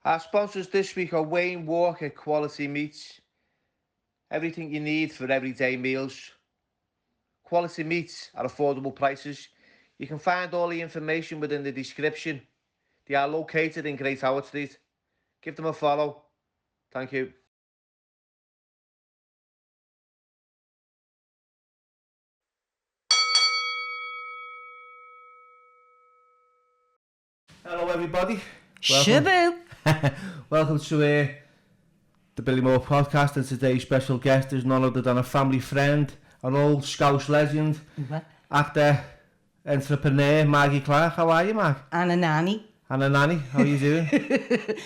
Our sponsors this week are Wayne Walker Quality Meats. Everything you need for everyday meals. Quality meats at affordable prices. You can find all the information within the description. They are located in Great Howard Street. Give them a follow. Thank you. Hello everybody. Shabu. Welcome to the Billy Moore podcast, and today's special guest is none other than a family friend, an old Scouse legend, actor, entrepreneur, Margi Clarke. How are you, Marg? And a nanny. And a nanny. How are you doing?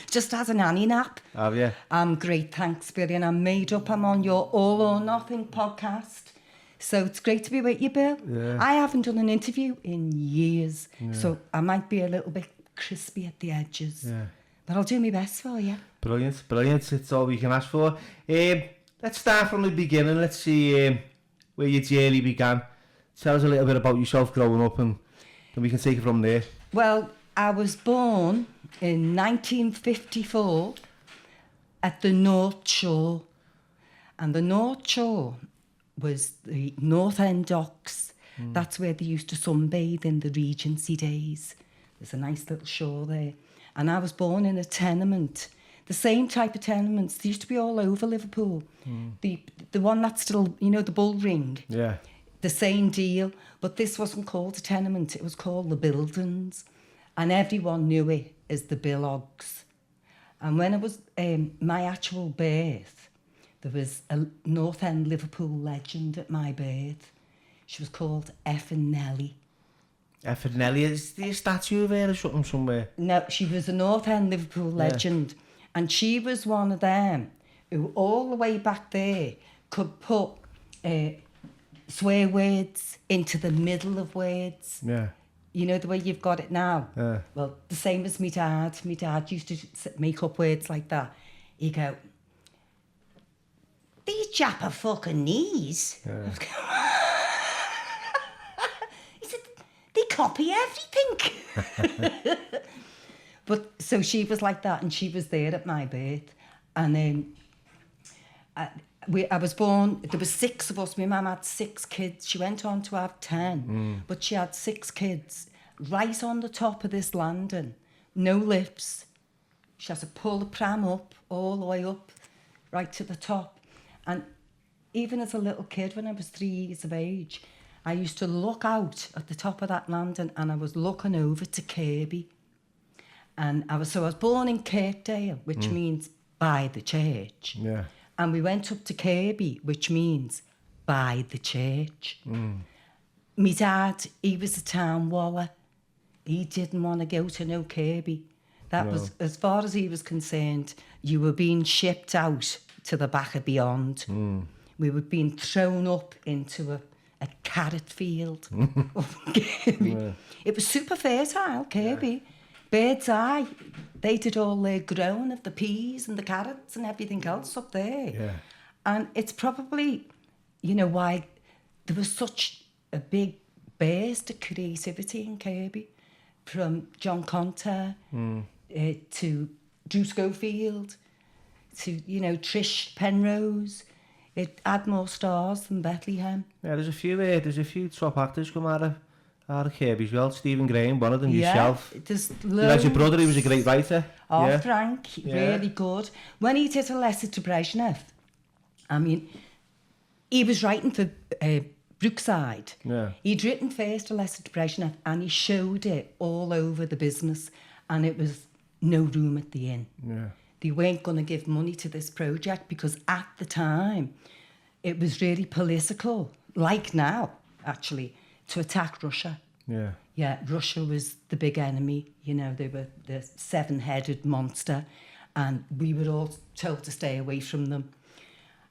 Just had a nanny nap. Have you? I'm great, thanks, Billy. And I'm made up. I'm on your All or Nothing podcast. So it's great to be with you, Bill. Yeah. I haven't done an interview in years, so I might be a little bit crispy at the edges. Yeah. But I'll do my best for you. Brilliant, brilliant. It's all we can ask for. Let's start from the beginning. Let's see where your journey began. Tell us a little bit about yourself growing up, and then we can take it from there. Well, I was born in 1954 at the North Shore. And the North Shore was the North End docks. That's where they used to sunbathe in the Regency days. There's a nice little shore there. And I was born in a tenement. The same type of tenements. They used to be all over Liverpool. The one that's still, you know, the Bull Ring. Yeah. The same deal. But this wasn't called a tenement. It was called the Buildings. And everyone knew it as the Billogs. And when it was my actual birth, there was a North End Liverpool legend at my birth. She was called Effin Nellie. Effin Nellie, is there a statue of her or something somewhere? No, she was a North End Liverpool legend. And she was one of them who all the way back there could put swear words into the middle of words. Yeah. You know the way you've got it now? Yeah. Well, the same as me dad. Me dad used to make up words like that. He'd go, these Japper fucking knees. Yeah. He said, they copy everything. But so she was like that, and she was there at my birth. And I was born, there were 6 of us. My mum had 6 kids. She went on to have 10, but she had 6 kids right on the top of this landing. No lifts. She had to pull the pram up, all the way up, right to the top. And even as a little kid, when I was 3 years of age, I used to look out at the top of that landing, and I was looking over to Kirby. And I was born in Kirkdale, which means by the church. Yeah. And we went up to Kirby, which means by the church. My dad, he was a town waller. He didn't want to go to no Kirby. That was, as far as he was concerned, you were being shipped out to the back of beyond. We were being thrown up into a carrot field. Kirby. It was super fertile, Kirby. Yeah. Bird's eye. They did all their growing of the peas and the carrots and everything else up there. Yeah. And it's probably, you know, why there was such a big burst of creativity in Kirby, from John Conter to Drew Schofield to, you know, Trish Penrose. It had more stars than Bethlehem. Yeah, there's a few top actors come out of Kirby as well. Stephen Graham, one of them, yourself. There's loads. You had your brother, he was a great writer. Oh, Frank, really good. When he did a Letter To Brezhnev, I mean, he was writing for Brookside. Yeah. He'd written first a Letter To Brezhnev, and he showed it all over the business, and it was no room at the inn. Yeah. They weren't going to give money to this project because at the time it was really political, like now, actually, to attack Russia. Yeah. Yeah, Russia was the big enemy. You know, they were the 7-headed monster, and we were all told to stay away from them.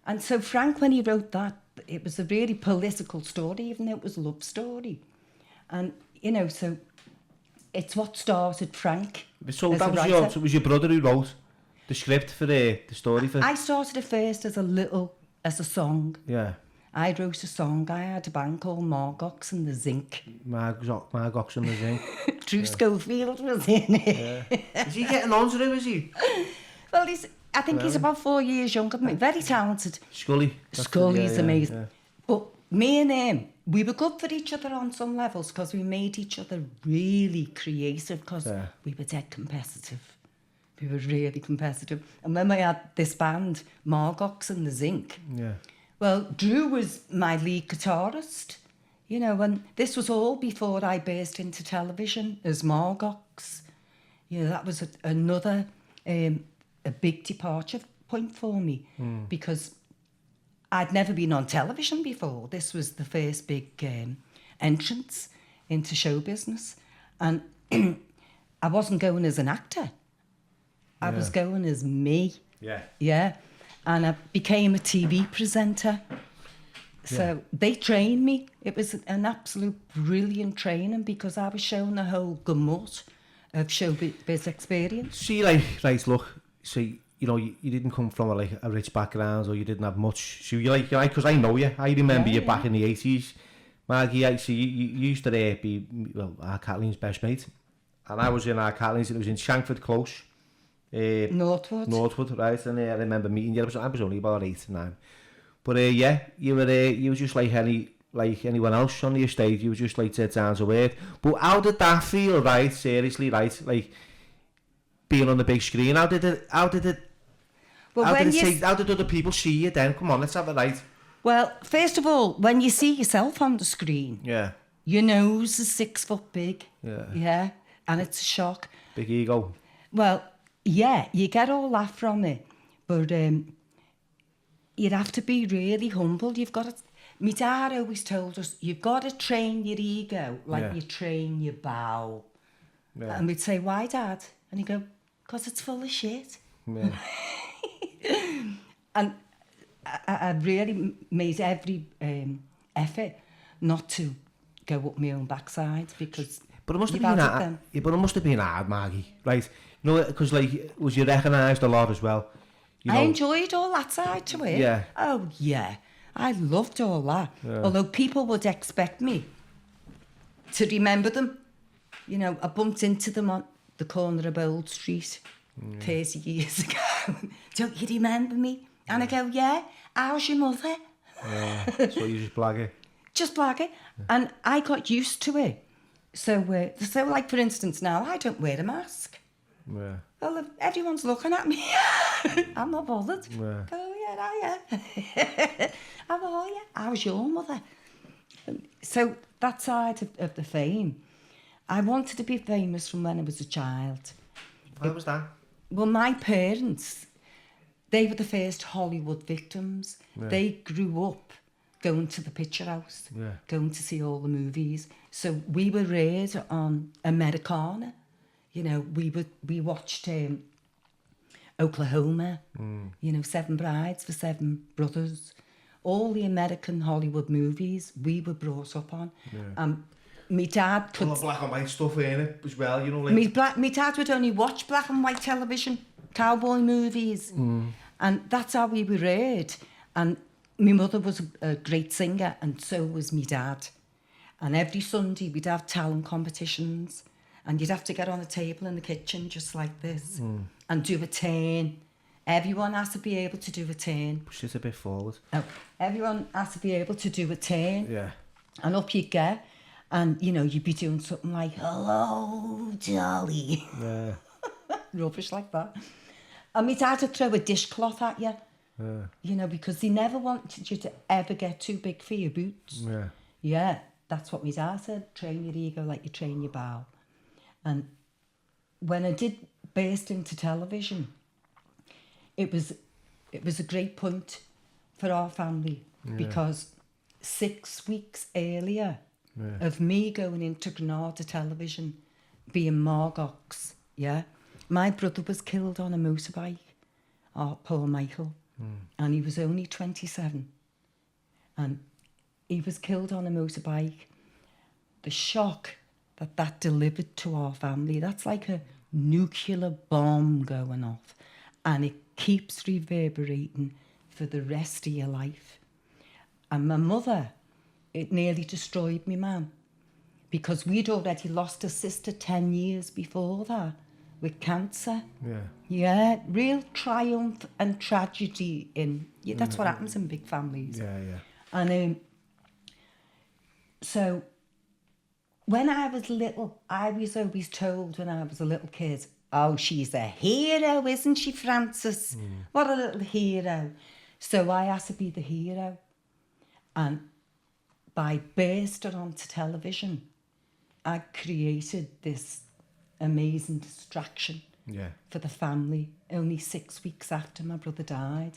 And so Frank, when he wrote that, it was a really political story, even though it was a love story. And, you know, so it's what started Frank. So it was your brother who wrote the script for the story for... I started it first as a song. Yeah. I wrote a song. I had a band called Margox and the Zinc. Margox and the Zinc. Drew Schofield was in it. Yeah. Is he getting on to it, is he? Well, I think he's about 4 years younger than me. Very talented. Scully. Scully's amazing. Yeah. But me and him, we were good for each other on some levels because we made each other really creative because we were dead competitive. We were really competitive. And when we had this band, Margox and the Zinc, well, Drew was my lead guitarist, you know, and this was all before I burst into television as Margox. You know, that was another a big departure point for me because I'd never been on television before. This was the first big entrance into show business. And I wasn't going as an actor. I was going as me. Yeah. Yeah. And I became a TV presenter. So they trained me. It was an absolute brilliant training because I was shown the whole gamut of showbiz experience. See, look, see, you know, you didn't come from a rich background or you didn't have much. So you because I know you. I remember you back in the 80s. Maggie, I see you used to be, well, our Kathleen's best mate. And I was in our Kathleen's, it was in Shankford Close. Northwood, right? And I remember meeting you. I was only about 8 or 9. But you were just like anyone else on the estate. You were just like down to earth. But how did that feel, right? Seriously, right? Like being on the big screen. How did it? How did other people see you then? Come on, let's have it right. Well, first of all, when you see yourself on the screen, your nose is 6 foot big. Yeah, and it's a shock. Big ego. Well, yeah, you get all that from it, but you'd have to be really humble. You've got to. My dad always told us, you've got to train your ego like you train your bowel. Yeah. And we'd say, why, Dad? And he'd go, because it's full of shit. Yeah. And I really made every effort not to go up my own backside because. But it must have been hard. Yeah, but it must have been hard, Maggie. Right? You know, because was you recognised a lot as well? You know? I enjoyed all that side to it. Yeah. Oh yeah, I loved all that. Yeah. Although people would expect me to remember them. You know, I bumped into them on the corner of Old Street 30 years ago. Don't you remember me? And I go, yeah. How's your mother? Yeah. So you just blag it. Just blag it, and I got used to it. So like for instance now, I don't wear a mask. Yeah. Well, if everyone's looking at me, I'm not bothered. Yeah. Oh yeah. Oh yeah. How's your mother? So that side of the fame, I wanted to be famous from when I was a child. Why was that? Well, my parents, they were the first Hollywood victims. Yeah. They grew up going to the picture house, going to see all the movies. So we were raised on Americana. You know, we watched Oklahoma, you know, 7 Brides for 7 Brothers. All the American Hollywood movies we were brought up on. Yeah. My dad could... All the black and white stuff in it as well, you know. Like... My dad would only watch black and white television, cowboy movies. And that's how we were raised. And my mother was a great singer, and so was my dad. And every Sunday we'd have talent competitions, and you'd have to get on a table in the kitchen just like this and do a turn. Everyone has to be able to do a turn. Push it a bit forward. Oh, everyone has to be able to do a turn. Yeah. And up you get, and you know, you'd be doing something like, hello, Dolly. Yeah. Rubbish like that. And my dad would throw a dishcloth at you. Yeah. You know, because he never wanted you to ever get too big for your boots. Yeah. Yeah, that's what my dad said. Train your ego like you train your bowel. And when I did burst into television, it was a great point for our family because 6 weeks earlier of me going into Granada Television, being Margox, my brother was killed on a motorbike, poor Michael. And he was only 27. And he was killed on a motorbike. The shock that delivered to our family, that's like a nuclear bomb going off. And it keeps reverberating for the rest of your life. And my mother, it nearly destroyed me mum, because we'd already lost a sister 10 years before that with cancer. Yeah. Yeah, real triumph and tragedy that's what happens in big families. Yeah, yeah. And so when I was little, I was always told when I was a little kid, oh, she's a hero, isn't she, Frances? What a little hero. So I had to be the hero. And by bursting onto television, I created this amazing distraction for the family. Only 6 weeks after my brother died,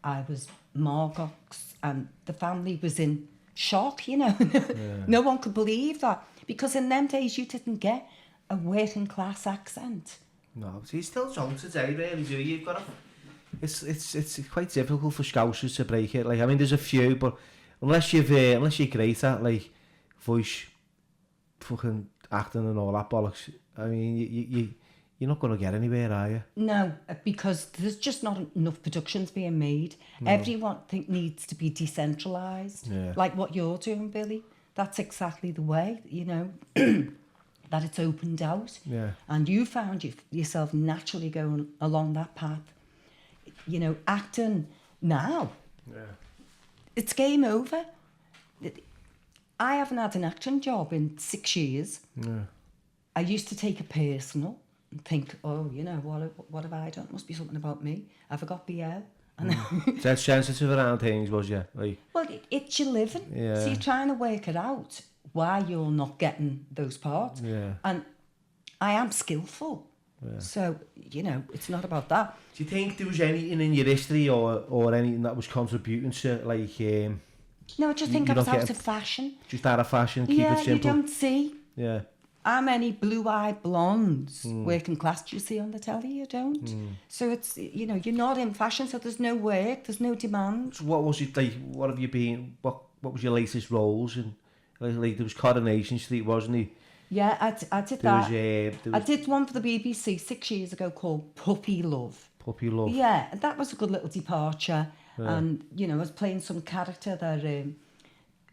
I was Margox, and the family was in shock, you know. No one could believe that, because in them days you didn't get a working class accent. No, see, it's still strong today, really, do you? You've got to... It's quite difficult for Scousers to break it. Like, I mean, there's a few, but unless you're great at, like, voice, fucking acting and all that bollocks, I mean, you're not going to get anywhere, are you? No, because there's just not enough productions being made. No. Everyone needs to be decentralised, like what you're doing, Billy. That's exactly the way, you know, that it's opened out. Yeah. And you found yourself naturally going along that path. You know, acting now, it's game over. I haven't had an acting job in 6 years. Yeah. I used to take it personal and think, oh, you know, what have I done? It must be something about me. Have I got BL? That's sensitive around things, was you? Like... Well, it's your living. Yeah. So you're trying to work it out why you're not getting those parts. Yeah. And I am skillful. Yeah. So, you know, it's not about that. Do you think there was anything in your history or anything that was contributing to, like... No, I just think I was out of fashion. Just out of fashion, keep it simple. Yeah, you don't see. Yeah. How many blue-eyed blondes, working class, do you see on the telly? You don't. So it's, you know, you're not in fashion, so there's no work, there's no demand. So what was it like? What have you been? What was your latest roles? And like there was Coronation Street, wasn't it? Yeah, I did that. I did one for the BBC 6 years ago called Puppy Love. Puppy Love. Yeah, that was a good little departure. Yeah. And you know, I was playing some character that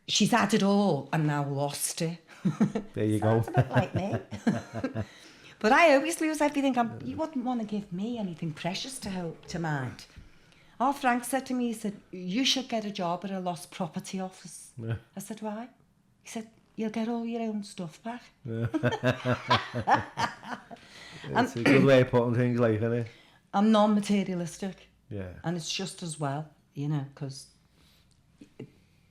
she's had it all and now lost it. There you go. Sounds a bit like me. But I always lose everything. You wouldn't want to give me anything precious to mind. Oh, Frank said to me, he said, you should get a job at a lost property office. Yeah. I said, why? He said, you'll get all your own stuff back. Yeah. It's a good way of putting things like, isn't it? I'm non-materialistic. Yeah. And it's just as well, you know, because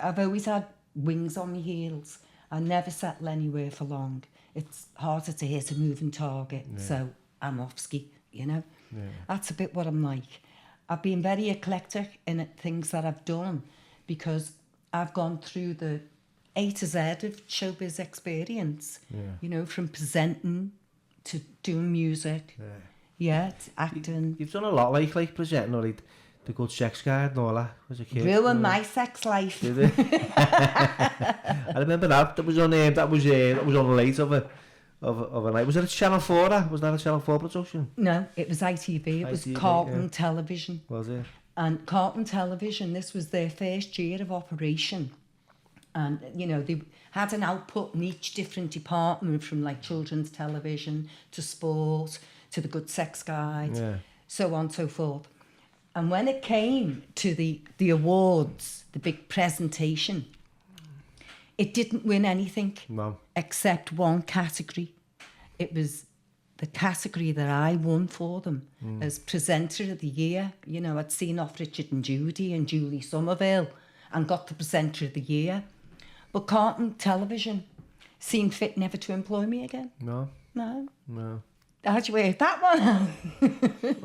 I've always had wings on my heels. I never settle anywhere for long. It's harder to hit a moving target, so I'm off ski, you know. Yeah. That's a bit what I'm like. I've been very eclectic in things that I've done because I've gone through the A to Z of showbiz experience, you know, from presenting to doing music, to acting. You've done a lot like presenting, or like the Good Sex Guide and all that as a kid. Ruined my sex life. Did it? I remember that. That was on the late of a night. Was it a Channel 4? Was that a Channel 4 production? No, it was ITV. It was Carlton Television. Was it? And Carlton Television, this was their first year of operation. And, you know, they had an output in each different department, from like children's television to sport to the Good Sex Guide, so on and so forth. And when it came to the awards, the big presentation, it didn't win anything except one category. It was the category that I won for them as presenter of the year. You know, I'd seen off Richard and Judy and Julie Somerville and got the presenter of the year. But Carlton Television seemed fit never to employ me again. No. How'd you work that one out?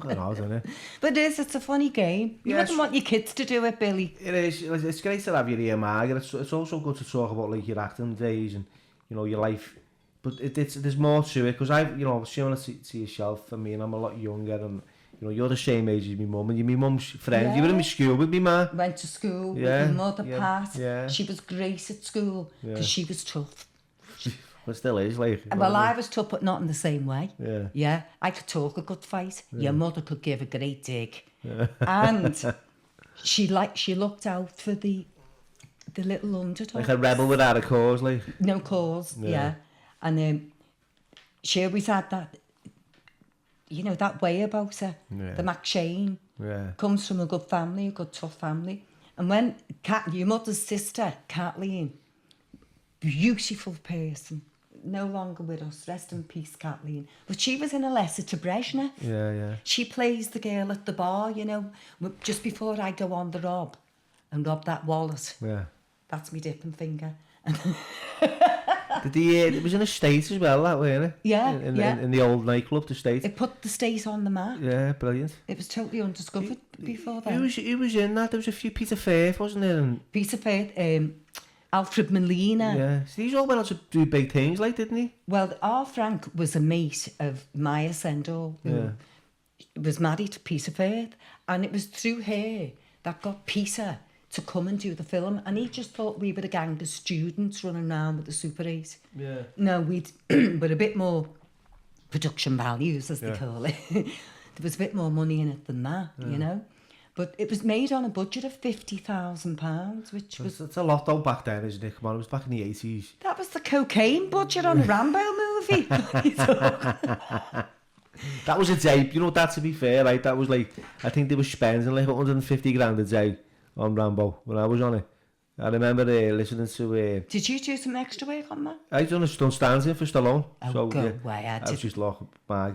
I know, isn't it? But it's a funny game. You wouldn't want your kids to do it, Billy. It is. It's great to have you here, Margaret. It's also good to talk about like your acting days and, you know, your life. But there's more to it, because similar to yourself, I mean, I'm a lot younger, and you know, you're the same age as my mum, and you're my mum's friend. Yeah. You were in my school with me, ma. Went to school with my mother, Pat. Yeah. She was great at school because she was tough. But still is, like. Well, I was tough, but not in the same way. Yeah. Yeah. I could talk a good fight. Yeah. Your mother could give a great dig. Yeah. And she looked out for the the little underdog. Like a rebel without a cause, like. No cause, yeah. And she always had that, you know, that way about her. Yeah. The McShane comes from a good family, a good tough family. And when your mother's sister, Kathleen, beautiful person, no longer with us, rest in peace, Kathleen. But she was in a Letter To Brezhnev. Yeah. She plays the girl at the bar, you know, just before I go on the rob and rob that wallet. Yeah. That's me dipping finger. It was in a state as well, that way, innit? Yeah, in the old nightclub, the state. It put the state on the map. Yeah, brilliant. It was totally undiscovered before then. Who was in that? There was a few Peter Firth, wasn't there? And Peter Firth, Alfred Molina. yeah, so these all went on to do big things, like, didn't he? Well, our Frank was a mate of Maya Sendall, who was married to Peter Firth, and it was through her that got Peter to come and do the film, and he just thought we were a gang of students running around with the Super 8. Yeah. No, we'd but a bit more production values, as they call it. There was a bit more money in it than that, you know. But it was made on a budget of £50,000, which was... It's a lot though back then, isn't it? Come on, it was back in the 80s. That was the cocaine budget on a Rambo movie. That was a day, you know, that to be fair, right? That was like, I think they were spending like 150 grand a day on Rambo when I was on it. I remember listening to... Did you do some extra work on that? I done stands in for Stallone. Oh, so, go yeah, away. I was just like,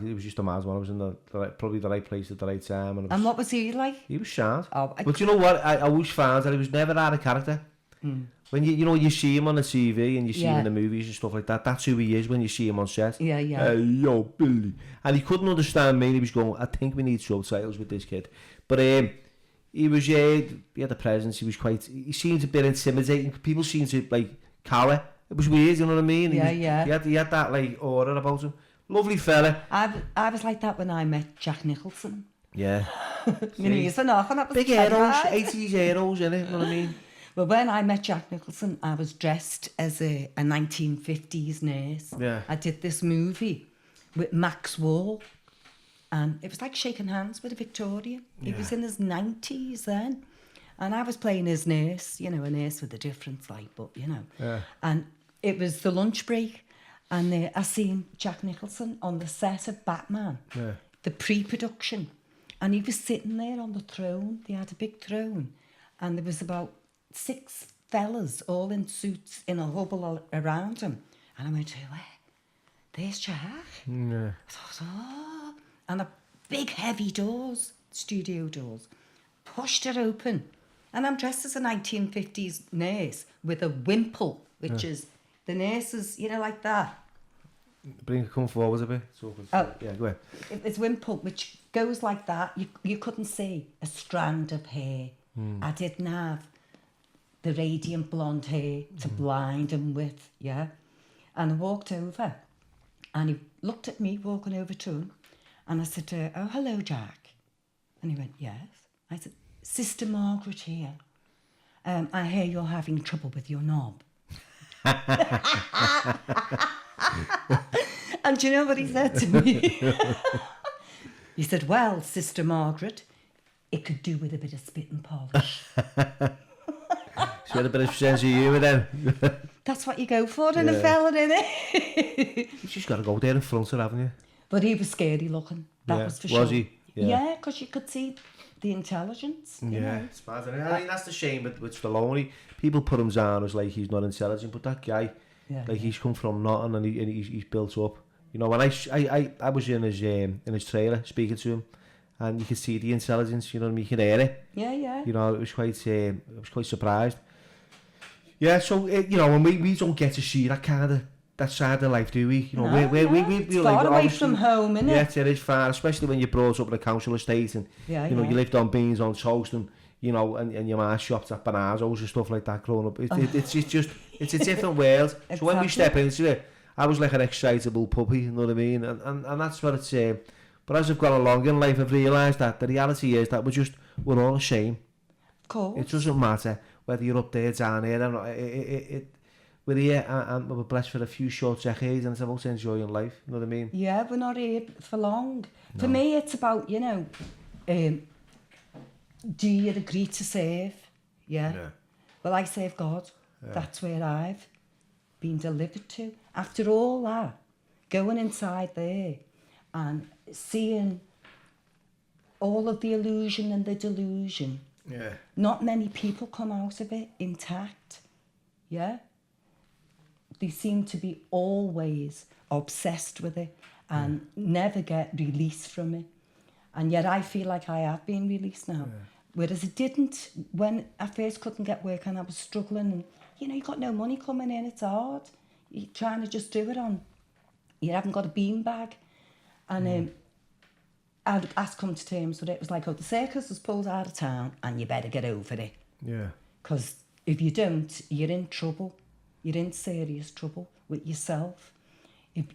it was just a mad one. I was in probably the right place at the right time. And what was he like? He was sad. Oh, But you know what? I always found that he was never out of character. When you see him on the TV and you see him in the movies and stuff like that, that's who he is when you see him on set. Yeah. Hey, yo, Billy. And he couldn't understand me. He was going, I think we need subtitles with this kid. But he was, he had a presence. He seemed a bit intimidating. People seemed to, like, cower. It was weird, you know what I mean? He had that, like, aura about him. Lovely fella. I was like that when I met Jack Nicholson. Yeah. He's an off, and that was big heroes, 80s heroes, innit? You know what I mean? Well, when I met Jack Nicholson, I was dressed as a 1950s nurse. Yeah. I did this movie with Max Wall, and it was like shaking hands with a Victorian. He was in his 90s then, and I was playing his nurse, you know, a nurse with a difference, like, but, you know. Yeah. And it was the lunch break, and I seen Jack Nicholson on the set of Batman, the pre-production, and he was sitting there on the throne. They had a big throne, and there was about 6 fellas all in suits in a hubble around him. And I went, there's Jack. Yeah. I thought, oh. And the big heavy doors, studio doors, pushed it open. And I'm dressed as a 1950s nurse with a wimple, which is the nurses, you know, like that. Come forward a bit. Yeah, go ahead. It's wimple, which goes like that. You couldn't see a strand of hair. I didn't have the radiant blonde hair to blind him with, yeah. And I walked over, and he looked at me walking over to him, and I said, oh, hello, Jack. And he went, yes. I said, Sister Margaret here. I hear you're having trouble with your knob. And do you know what he said to me? He said, well, Sister Margaret, it could do with a bit of spit and polish. She had a bit of sense of humour then. That's what you go for in a fella, innit? You've just got to go there in front of her, haven't you? But he was scary looking, that was for sure. Was he? Yeah, because you could see the intelligence. You know? It's mad. I mean, that's the shame with Stallone. People put him down as like he's not intelligent, but that guy, he's come from nothing and he's built up. You know, when I was in his trailer speaking to him, and you could see the intelligence. You know what I mean? You can hear it. Yeah. You know, I was quite surprised. Yeah, so you know, and we don't get to see that side of life, do we? You know, it's far away from home, isn't it? Yeah, it is far, especially when you're brought up in a council estate and you know you lived on beans on toast and you know and your ma shopped at Banazos and stuff like that growing up. It's a different world. Exactly. So when we step into it, I was like an excitable puppy, you know what I mean? And that's what it's. But as I've gone along in life, I've realised that the reality is that we're all the same. Of course. It doesn't matter whether you're up there, down here. We're here and we're blessed for a few short decades, and it's about enjoying life. You know what I mean? Yeah, we're not here for long. No. For me, it's about, you know, do you agree to serve? Yeah. Well, I serve God. That's where I've been delivered to. After all that, going inside there and seeing all of the illusion and the delusion, Yeah. not many people come out of it intact. Yeah? They seem to be always obsessed with it and never get released from it. And yet I feel like I have been released now. Yeah. Whereas it didn't when I first couldn't get work and I was struggling. And, you know, you got no money coming in, it's hard. You're trying to just do it on, you haven't got a beanbag. And I'd come to terms with it. It was like, oh, the circus is pulled out of town and you better get over it. Yeah. Because if you don't, you're in trouble. You're in serious trouble with yourself.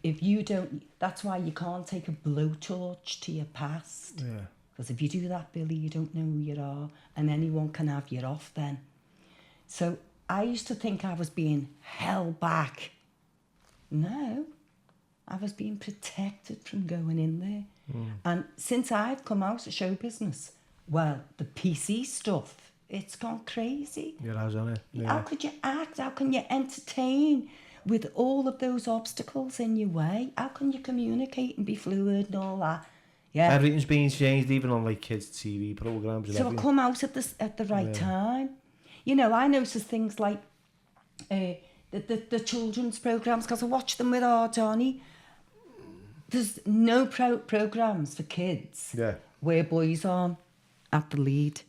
If you don't, that's why you can't take a blowtorch to your past. Yeah. Because if you do that, Billy, you don't know who you are, and anyone can have you off then. So I used to think I was being held back. No, I was being protected from going in there. And since I've come out of show business, well, the PC stuff, it's gone crazy. Yeah, that's on it. Yeah. How could you act? How can you entertain with all of those obstacles in your way? How can you communicate and be fluid and all that? Yeah. Everything's been changed, even on like kids' TV programs. And So I everything. come out at the right time. You know, I notice things like the children's programs, because I watch them with our Johnny. There's no programs for kids Yeah. where boys are at the lead.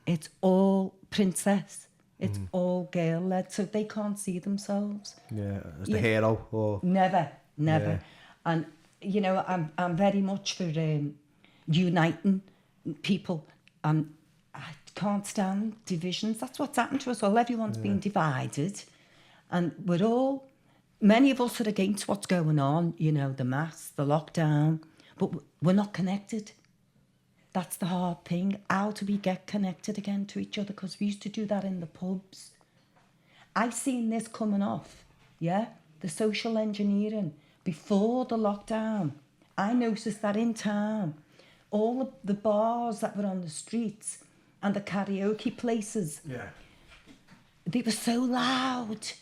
It's all princess. It's all girl-led, so they can't see themselves. Yeah, as the hero or... Never. Yeah. And, you know, I'm very much for uniting people. I can't stand divisions. That's what's happened to us all. Everyone's been divided. And many of us are against what's going on, you know, the mass, the lockdown, but we're not connected. That's the hard thing. How do we get connected again to each other? Because we used to do that in the pubs. I seen this coming off, yeah? The social engineering before the lockdown. I noticed that in town, all of the bars that were on the streets and the karaoke places, they were so loud.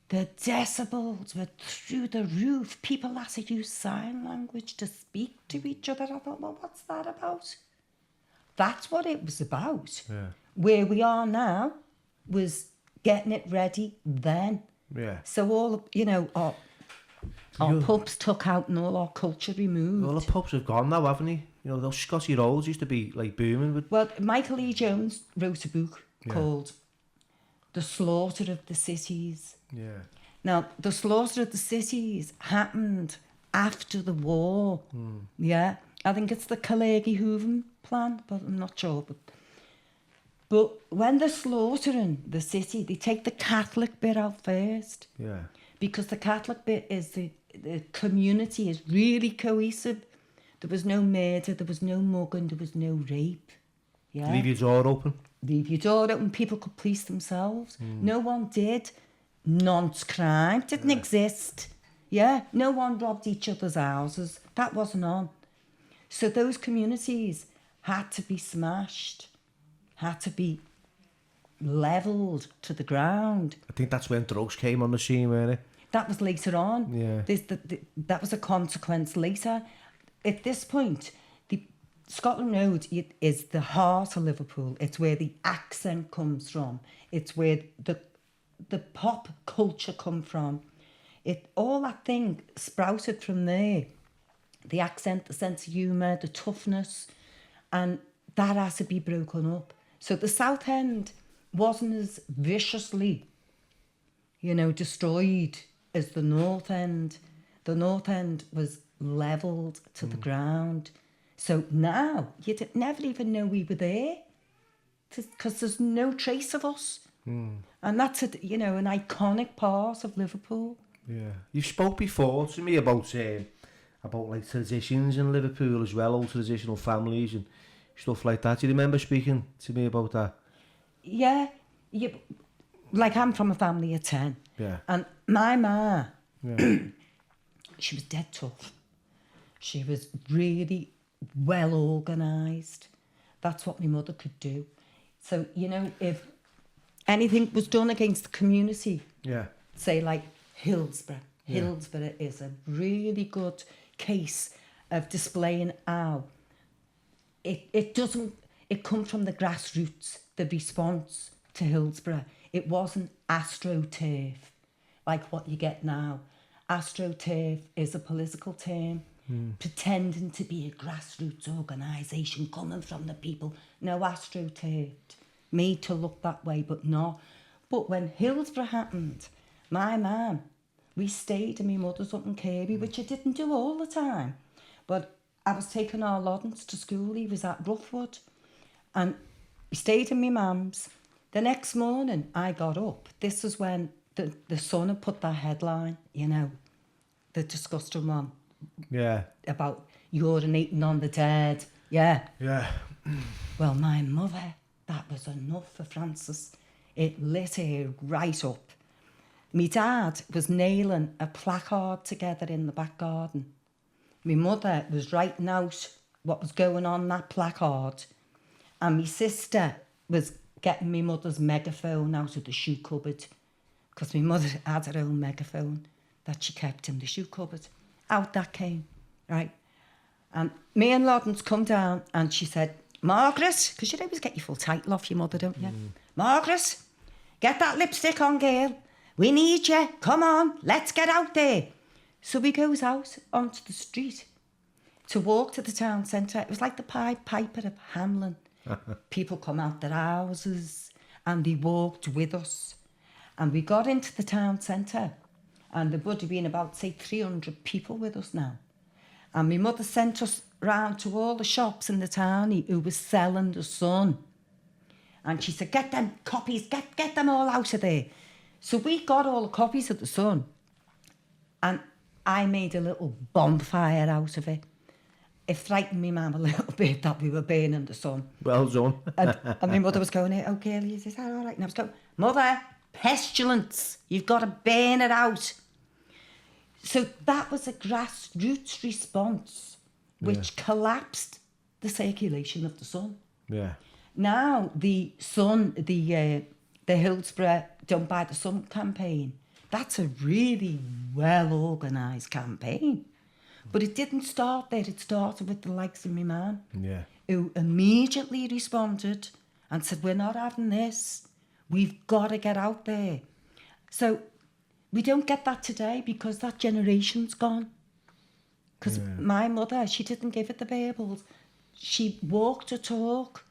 The decibels were through the roof. People had to use sign language to speak to each other. I thought, well, what's that about? That's what it was about. Yeah. Where we are now was getting it ready then. Yeah. So all, you know, our pubs took out and all our culture removed. All the pubs have gone now, haven't they? You know, those Scotty Rolls used to be like booming with... Well, Michael E. Jones wrote a book called The Slaughter of the Cities. Yeah. Now, the slaughter of the cities happened after the war. Yeah. I think it's the Carnegie-Hoover plan, but I'm not sure. But when they're slaughtering the city, they take the Catholic bit out first. Yeah. Because the Catholic bit is the community is really cohesive. There was no murder, there was no mugging, there was no rape. Yeah. Leave your door open. Leave your door open, people could police themselves. No one did. Nonce crime didn't exist. Yeah, no one robbed each other's houses. That wasn't on. So those communities had to be smashed, had to be levelled to the ground. I think that's when drugs came on the scene, weren't it? That was later on. Yeah. That was a consequence later. At this point, Scotland Road is the heart of Liverpool. It's where the accent comes from. It's where the pop culture come from. All that thing sprouted from there. The accent, the sense of humour, the toughness, and that has to be broken up. So the South End wasn't as viciously, destroyed as the North End. The North End was levelled to the ground. So now you'd never even know we were there because there's no trace of us. And that's an iconic part of Liverpool. Yeah. You spoke before to me about like traditions in Liverpool as well, old traditional families and stuff like that. Do you remember speaking to me about that? Yeah. Like I'm from a family of 10. Yeah. And my ma, she was dead tough. She was really well organised. That's what my mother could do. So, if anything was done against the community, Yeah. say like Hillsborough. Hillsborough is a really good case of displaying how it comes from the grassroots, the response to Hillsborough. It wasn't AstroTurf like what you get now. AstroTurf is a political term pretending to be a grassroots organisation coming from the people. No, AstroTurf made to look that way, but no. But when Hillsborough happened, my mum, we stayed in my mother's up in Kirby, which I didn't do all the time. But I was taking our Lawrence to school. He was at Roughwood. And we stayed in my mum's. The next morning, I got up. This was when the Sun had put that headline, you know, the disgusting one. Yeah. About urinating on the dead. Yeah. Yeah. Well, my mother, that was enough for Frances. It lit her right up. My dad was nailing a placard together in the back garden. My mother was writing out what was going on that placard. And my sister was getting my mother's megaphone out of the shoe cupboard, because my mother had her own megaphone that she kept in the shoe cupboard. Out that came, right? And me and Lawrence come down and she said, Margaret, because you'd always get your full title off your mother, don't you? Margaret, get that lipstick on, girl. We need you. Come on, let's get out there. So we goes out onto the street to walk to the town centre. It was like the Pied Piper of Hamelin. People come out their houses and they walked with us. And we got into the town centre and there would have been about, say, 300 people with us now. And my mother sent us round to all the shops in the town who was selling the Sun. And she said, get them copies, get them all out of there. So we got all the copies of the Sun and I made a little bonfire out of it. It frightened me mum a little bit that we were burning the Sun. Well done. And my mother was going, oh, girl, is that all right? And I was going, Mother, pestilence, you've got to burn it out. So that was a grassroots response which collapsed the circulation of the Sun. Yeah. Now the Sun, the Hillsborough Don't Buy the Sun campaign, that's a really well-organised campaign. But it didn't start there. It started with the likes of my man, who immediately responded and said, we're not having this. We've got to get out there. So we don't get that today because that generation's gone. Because my mother, she didn't give it the verbals. She walked her talk.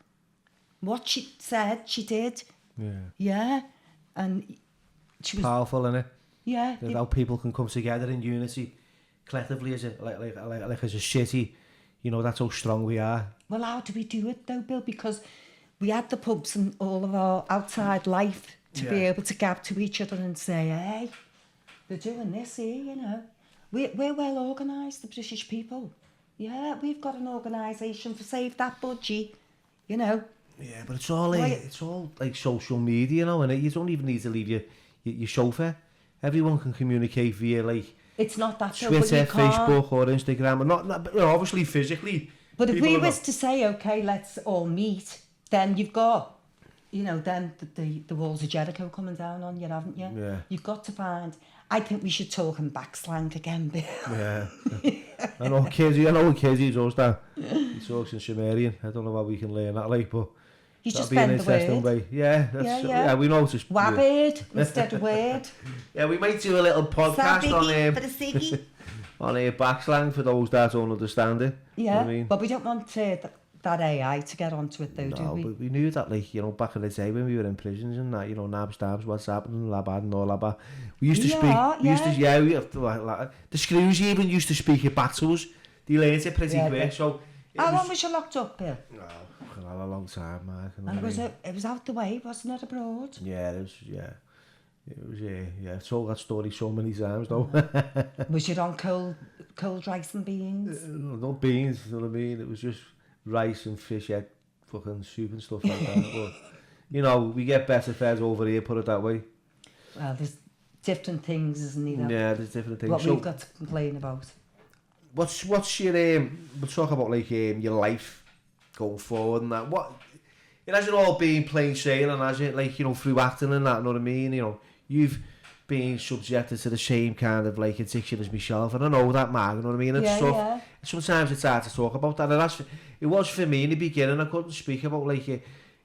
What she said, she did. Yeah. Yeah. And she was... Powerful, innit? Yeah. How people can come together in unity, collectively as a city. You know, that's how strong we are. Well, how do we do it though, Bill? Because we had the pubs and all of our outside life to be able to gab to each other and say, hey, they're doing this here, you know. We're well organised, the British people. Yeah, we've got an organisation for Save That Budgie, you know. Yeah, but it's all like social media, you know, and you don't even need to leave your sofa. Everyone can communicate via like it's not that Twitter, Facebook, or Instagram, and not you know, obviously physically. But if we was to say, okay, let's all meet, then you've got, you know, then the walls of Jericho coming down on you, haven't you? Yeah. You've got to find. I think we should talk in back slang again, Bill. Yeah. I know Kizzy does that. He talks in Sumerian. I don't know how we can learn that, like, but you just be an bend the interesting word. way. Yeah, yeah, we noticed. Wabbit instead of word. Yeah, we might do a little podcast for the ciggy. on back slang for those that don't understand it. Yeah, you know what I mean? But we don't want that AI to get onto it though, do we? No, but we knew that, like, you know, back in the day when we were in prisons and that, you know, nabs, dabs, what's happening, labad and all that. We used to the screws even used to speak it back to us. They learned it pretty quick, so... How long was you locked up, Bill? A long time, Mark. And it was out the way, wasn't it, abroad? Yeah, it was, I've told that story so many times, though. Was you on cold rice and beans? Not beans, you know what I mean? It was just rice and fish head fucking soup and stuff like that. But, you know, we get better fed over here, put it that way. Well, there's different things, isn't there? Yeah, there's different things. What we've got to complain about. What's your we'll talk about like your life going forward and that. What it hasn't all been plain sailing, has it? Like, you know, through acting and that, you know what I mean? You know, you've been subjected to the same kind of, like, addiction as myself, and I know that, Mark, you know what I mean? And stuff. Sometimes it's hard to talk about that, and it was for me in the beginning. I couldn't speak about, like,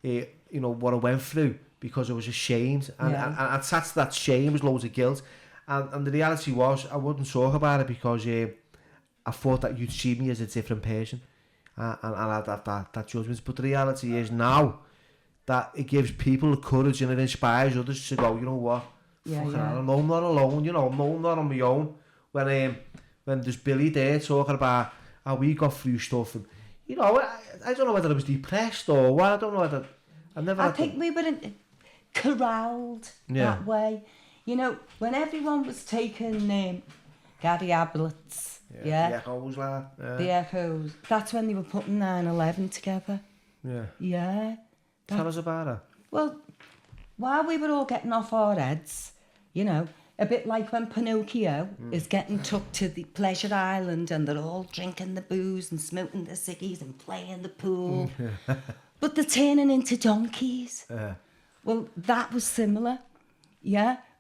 you know, what I went through, because I was ashamed, and attached to that shame was loads of guilt, and the reality was, I wouldn't talk about it, because I thought that you'd see me as a different person, and I'd have that judgment. But the reality is now that it gives people the courage, and it inspires others to go, you know what, fucking hell, no, I'm not alone, you know, no, I'm not on my own. When there's Billy there talking about how we got through stuff, and, you know, I don't know whether I was depressed or what, I don't know whether, I think we were corralled that way. You know, when everyone was taking Gary Ablett's, the Echoes, the Echoes, that's when they were putting 9/11 together. Tell us about it. Well, while we were all getting off our heads, you know, a bit like when Pinocchio is getting took to the Pleasure Island, and they're all drinking the booze and smoking the ciggies and playing the pool, but they're turning into donkeys. Well, that was similar,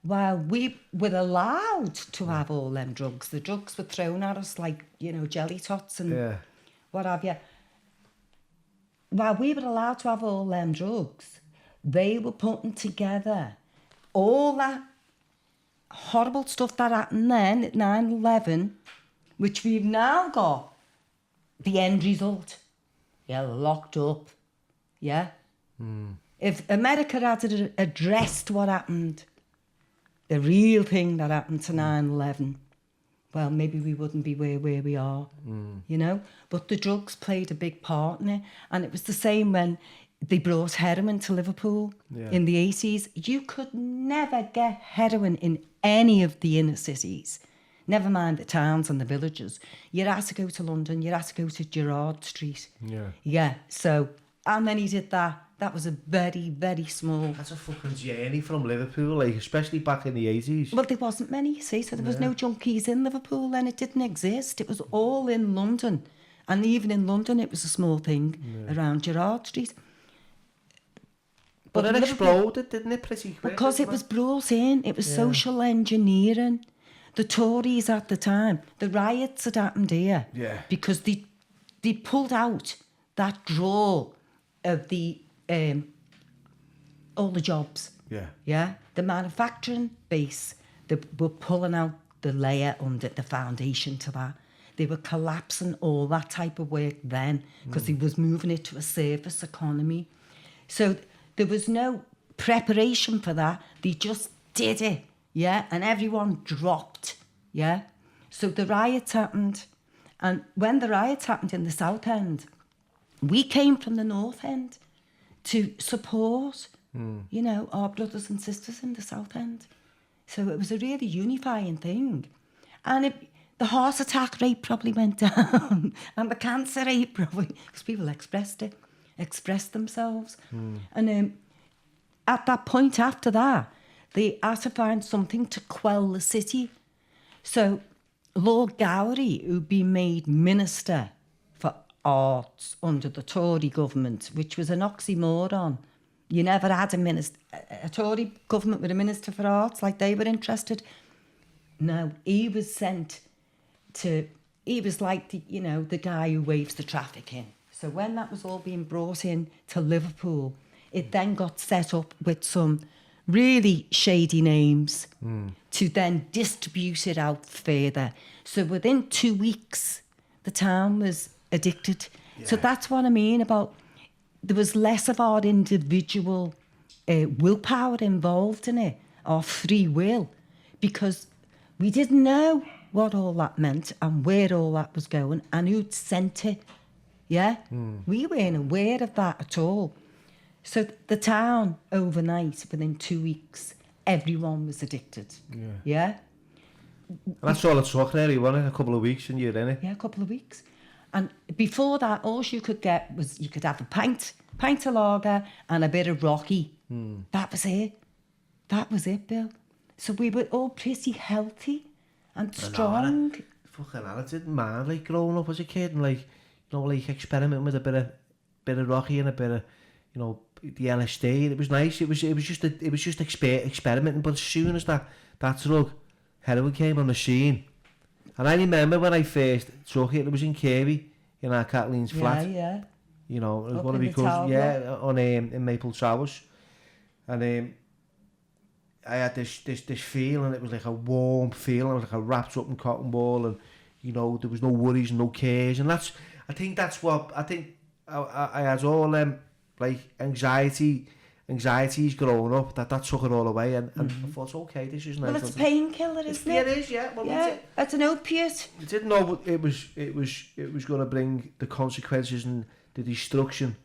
while we were allowed to have all them drugs. The drugs were thrown at us like, you know, jelly tots and what have you. While we were allowed to have all them drugs, they were putting together all that horrible stuff that happened then at 9/11, which we've now got the end result. Locked up. If America had addressed what happened, the real thing that happened to 9/11, well, maybe we wouldn't be where we are, you know? But the drugs played a big part in it. And it was the same when they brought heroin to Liverpool in the 80s. You could never get heroin in any of the inner cities, never mind the towns and the villages. You had to go to London, you had to go to Gerrard Street. So how many did that? That was a very, very small... That's a fucking journey from Liverpool, like, especially back in the 80s. Well, there wasn't many, you see, so there was no junkies in Liverpool then. It didn't exist. It was all in London. And even in London, it was a small thing around Gerrard Street. But it exploded, didn't it, pretty quick? Because it was brought in. It was social engineering. The Tories at the time, the riots had happened here. Because they pulled out that draw of the... all the jobs. The manufacturing base, they were pulling out the layer under the foundation to that. They were collapsing all that type of work then, because they was moving it to a service economy. So there was no preparation for that. They just did it, and everyone dropped, So the riots happened, and when the riots happened in the South End, we came from the North End to support, you know, our brothers and sisters in the South End. So it was a really unifying thing. And the heart attack rate probably went down, and the cancer rate probably, because people expressed themselves. And at that point after that, they had to find something to quell the city. So Lord Gowrie, who'd been made minister for arts under the Tory government, which was an oxymoron. You never had a Tory government with a minister for arts, like they were interested. No, he was sent to... He was like, the guy who waves the traffic in. So when that was all being brought in to Liverpool, it then got set up with some really shady names to then distribute it out further. So within 2 weeks, the town was addicted. So that's what I mean about... There was less of our individual willpower involved in it, our free will, because we didn't know what all that meant and where all that was going and who'd sent it. We weren't aware of that at all. So the town, overnight, within 2 weeks, everyone was addicted. And that's all it took, really, wasn't it? A couple of weeks and you're in it. Yeah, a couple of weeks. And before that, all you could get was, you could have a pint of lager and a bit of Rocky. That was it. That was it, Bill. So we were all pretty healthy and strong. Fucking hell, I didn't mind, like, growing up as a kid and, like, experimenting with a bit of Rocky and a bit of, the LSD. It was nice. It was just experimenting. But as soon as that drug, heroin, came on the scene, and I remember when I first took it, it was in Kirby, in our Kathleen's flat. Yeah. You know, it was Up one of in my the cousins, tower. on in Maple Towers, and I had this feeling. It was like a warm feeling. I was like a wrapped up in cotton ball, and you know, there was no worries and no cares, and I think that's what I had all like anxieties growing up, that took it all away, and I thought, okay, this is nice. Well, it's a painkiller, isn't Yeah, it? it is, yeah. Well, Yeah, it's an opiate. I didn't know it was going to bring the consequences and the destruction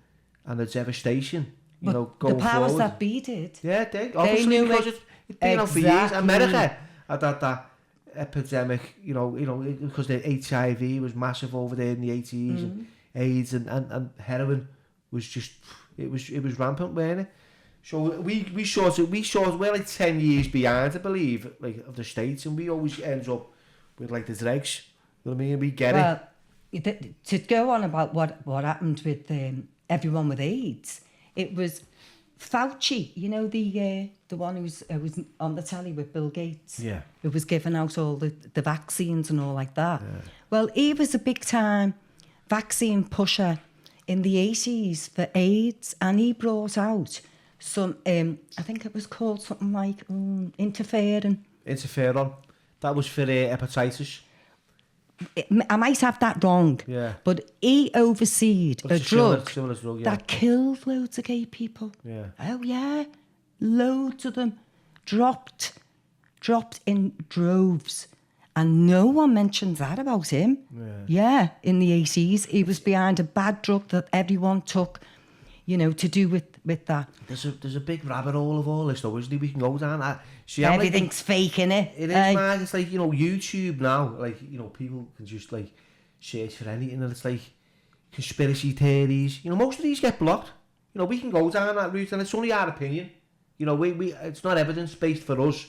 and the devastation, you know, going the powers forward. that be did. Yeah, they obviously, knew because it. it's been on for years. Exactly. America had that epidemic, you know, because the HIV was massive over there in the 80s, and AIDS and heroin was just, it was rampant, wasn't it? So we're like 10 years behind, I believe, like of the States, and we always end up with like the dregs. You know what I mean? We get it. To go on about what happened with everyone with AIDS, it was Fauci, you know, the one who was on the telly with Bill Gates. Yeah. Who was giving out all the vaccines and all like that. Yeah. Well, he was a big time vaccine pusher in the 80s for AIDS, and he brought out some, I think it was called something like interferon. That was for hepatitis. I might have that wrong. Yeah. But he overseed a drug similar drug, yeah. that killed loads of gay people. Yeah. Oh yeah, loads of them dropped in droves, and no one mentions that about him. Yeah, in the 80s, he was behind a bad drug that everyone took, you know, to do with that. There's a big rabbit hole of all this, though, isn't there? We can go down. Everything's fake, innit? It is, man. It's like, you know, YouTube now. Like, you know, people can just like search for anything, and it's like conspiracy theories. You know, most of these get blocked. You know, we can go down that route, and it's only our opinion. You know, we it's not evidence based for us.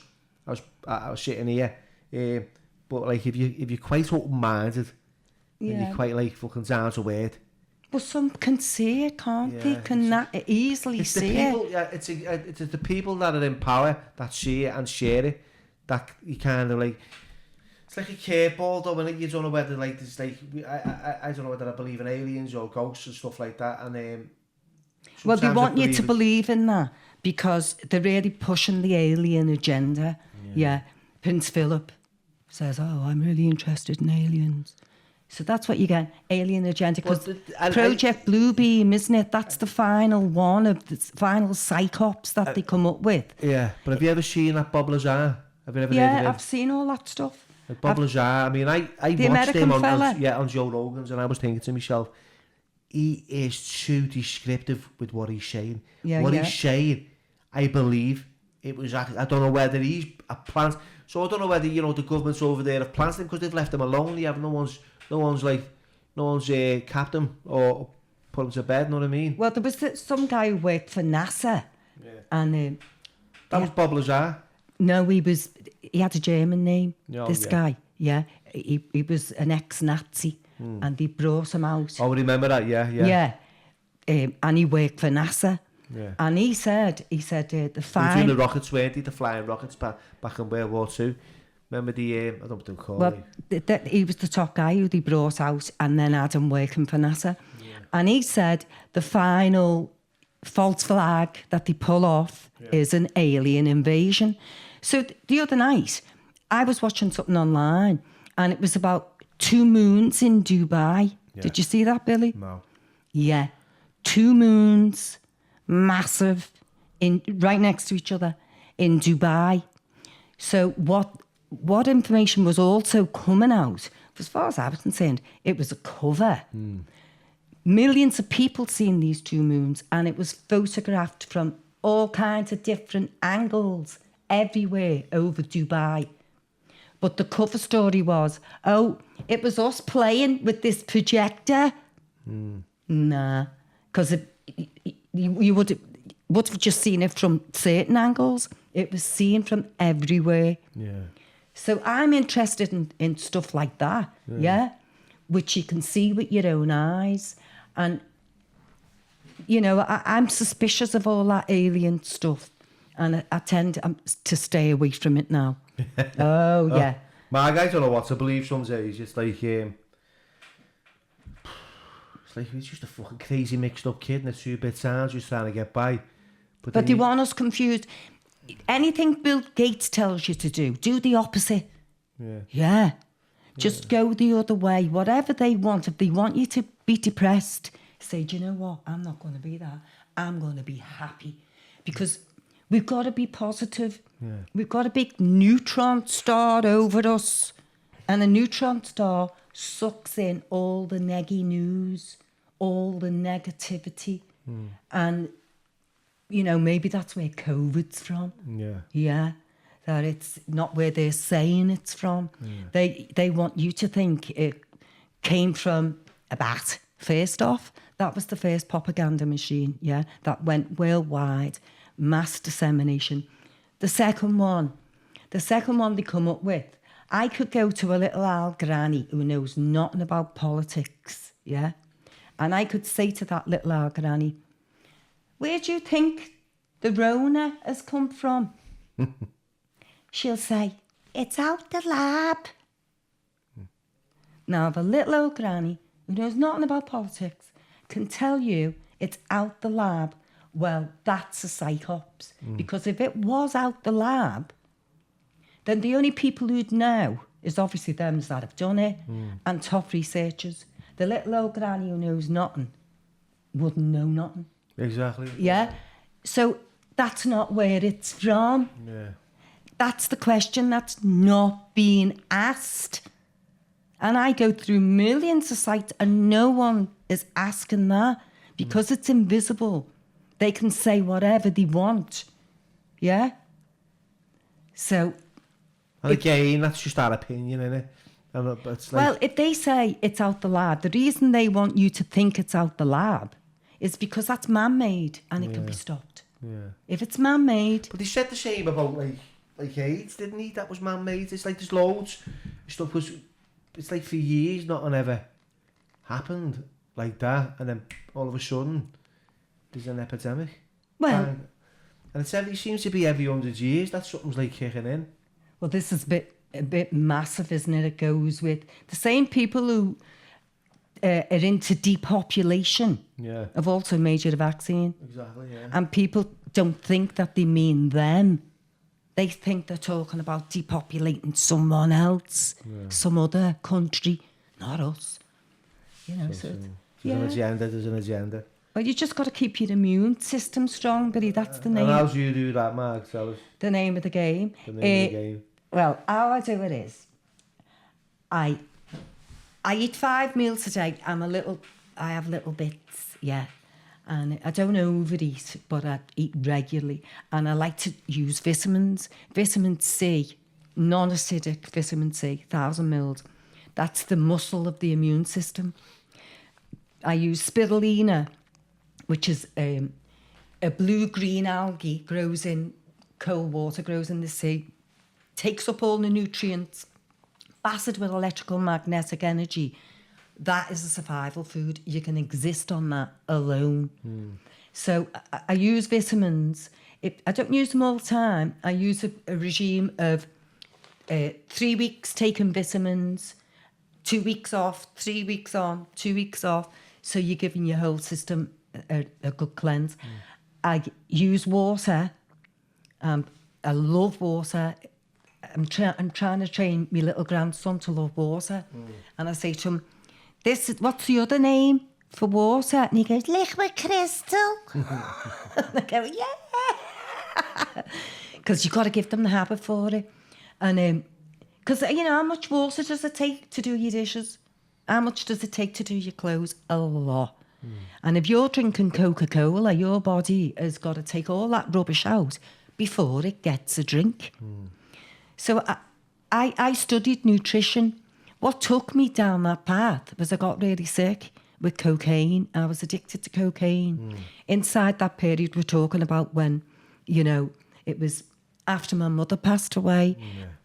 I was sitting here, but like if you're quite open minded, and you're quite like fucking down to earth. But some can see it, can't they? Yeah, Can that easily It's the see people, it? yeah, it's the people that are in power that see it and share it, that you kind of like. It's like a curveball, though, and you don't know whether like there's like I don't know whether I believe in aliens or ghosts and stuff like that, and Well, they sometimes I want you to in- believe in that because they're really pushing the alien agenda. Yeah. Prince Philip says, "Oh, I'm really interested in aliens." So that's what you get, alien agenda. Because Project Bluebeam, isn't it? That's the final one of the final psychops that they come up with. Yeah, but have you ever seen that Bob Lazar? Have you ever heard of him? I've seen all that stuff. Like Bob Lazar, I mean, I The watched American him fella? on Joe Rogan's, and I was thinking to myself, he is too descriptive with what he's saying. He's saying, I believe it was. I don't know whether he's a plant. So I don't know whether, you know, the governments over there have planted him because they've left him alone. They have no one's capped him or put him to bed. Know what I mean? Well, there was some guy who worked for NASA, and That was Bob Lazar. no, he had a German name. Oh, this yeah. guy, he was an ex-Nazi, and they brought him out. Oh, remember that? Yeah. And he worked for NASA. Yeah. And he said the He was doing fine. the rockets, weren't he? The flying rockets back in World War II. Remember the, I don't know what they're called. Well, he was the top guy who they brought out, and then had him working for NASA. And he said the final false flag that they pull off is an alien invasion. So the other night, I was watching something online, and it was about 2 moons in Dubai. Yeah. Did you see that, Billy? No. Yeah, 2 moons, massive, right next to each other in Dubai. So what information was also coming out, as far as I was concerned, it was a cover. Millions of people seen these 2 moons, and it was photographed from all kinds of different angles everywhere over Dubai. But the cover story was, it was us playing with this projector. Nah, because you would have just seen it from certain angles. It was seen from everywhere. Yeah. So I'm interested in stuff like that, which you can see with your own eyes. And you know, I'm suspicious of all that alien stuff, and I tend to stay away from it now. Oh, yeah. Margi, I don't know what to believe some days. It's like he's just a fucking crazy mixed up kid in a 2-bit town just trying to get by. But they want us confused. Anything Bill Gates tells you to do the opposite. Yeah. Just go the other way. Whatever they want. If they want you to be depressed, say, do you know what? I'm not going to be that. I'm going to be happy. Because we've got to be positive. Yeah. We've got a big neutron star over us. And a neutron star sucks in all the neggy news, all the negativity. And, you know, maybe that's where COVID's from. Yeah. That it's not where they're saying it's from. They want you to think it came from a bat. First off, that was the first propaganda machine, that went worldwide, mass dissemination. The second one they come up with, I could go to a little old granny who knows nothing about politics, and I could say to that little old granny, where do you think the Rona has come from? She'll say, it's out the lab. Now, the little old granny who knows nothing about politics can tell you it's out the lab. Well, that's a psychops. Because if it was out the lab, then the only people who'd know is obviously them that have done it and top researchers. The little old granny who knows nothing wouldn't know nothing. Exactly. Yeah? So that's not where it's from. Yeah. That's the question that's not being asked. And I go through millions of sites and no one is asking that because it's invisible. They can say whatever they want. Yeah? So... And again, that's just our opinion, isn't it? It's like... Well, if they say it's out the lab, the reason they want you to think it's out the lab is because that's man-made and it can be stopped. Yeah. If it's man-made... But he said the same about, like AIDS, didn't he? That was man-made. It's like there's loads of stuff was... It's like for years nothing ever happened like that. And then all of a sudden, there's an epidemic. Well... And it seems to be every 100 years that something's like kicking in. Well, this is a bit massive, isn't it? It goes with the same people who are into depopulation have also made you a vaccine. Exactly, yeah. And people don't think that they mean them. They think they're talking about depopulating someone else, some other country, not us. You know, so there's an agenda. Well, you just got to keep your immune system strong, Billy. That's the name. And how do you do that, Mark? Tell us. The name of the game. Well, how I do it is, I eat 5 meals a day. I have little bits, and I don't overeat, but I eat regularly. And I like to use vitamins. Vitamin C, non-acidic vitamin C, 1,000 mils. That's the muscle of the immune system. I use spirulina, which is a blue-green algae, grows in cold water, grows in the sea, takes up all the nutrients, acid with electrical magnetic energy. That is a survival food. You can exist on that alone. So I use vitamins. I don't use them all the time. I use a regime of 3 weeks taking vitamins, 2 weeks off, 3 weeks on, 2 weeks off. So you're giving your whole system a good cleanse. I use water. I love water. I'm trying to train my little grandson to love water. And I say to him, what's the other name for water? And he goes, liquid crystal. And I go, yeah. Because you've got to give them the habit for it. And because, you know, how much water does it take to do your dishes? How much does it take to do your clothes? A lot. And if you're drinking Coca-Cola, your body has got to take all that rubbish out before it gets a drink. So I studied nutrition. What took me down that path was I got really sick with cocaine. I was addicted to cocaine. Inside that period we're talking about when, you know, it was after my mother passed away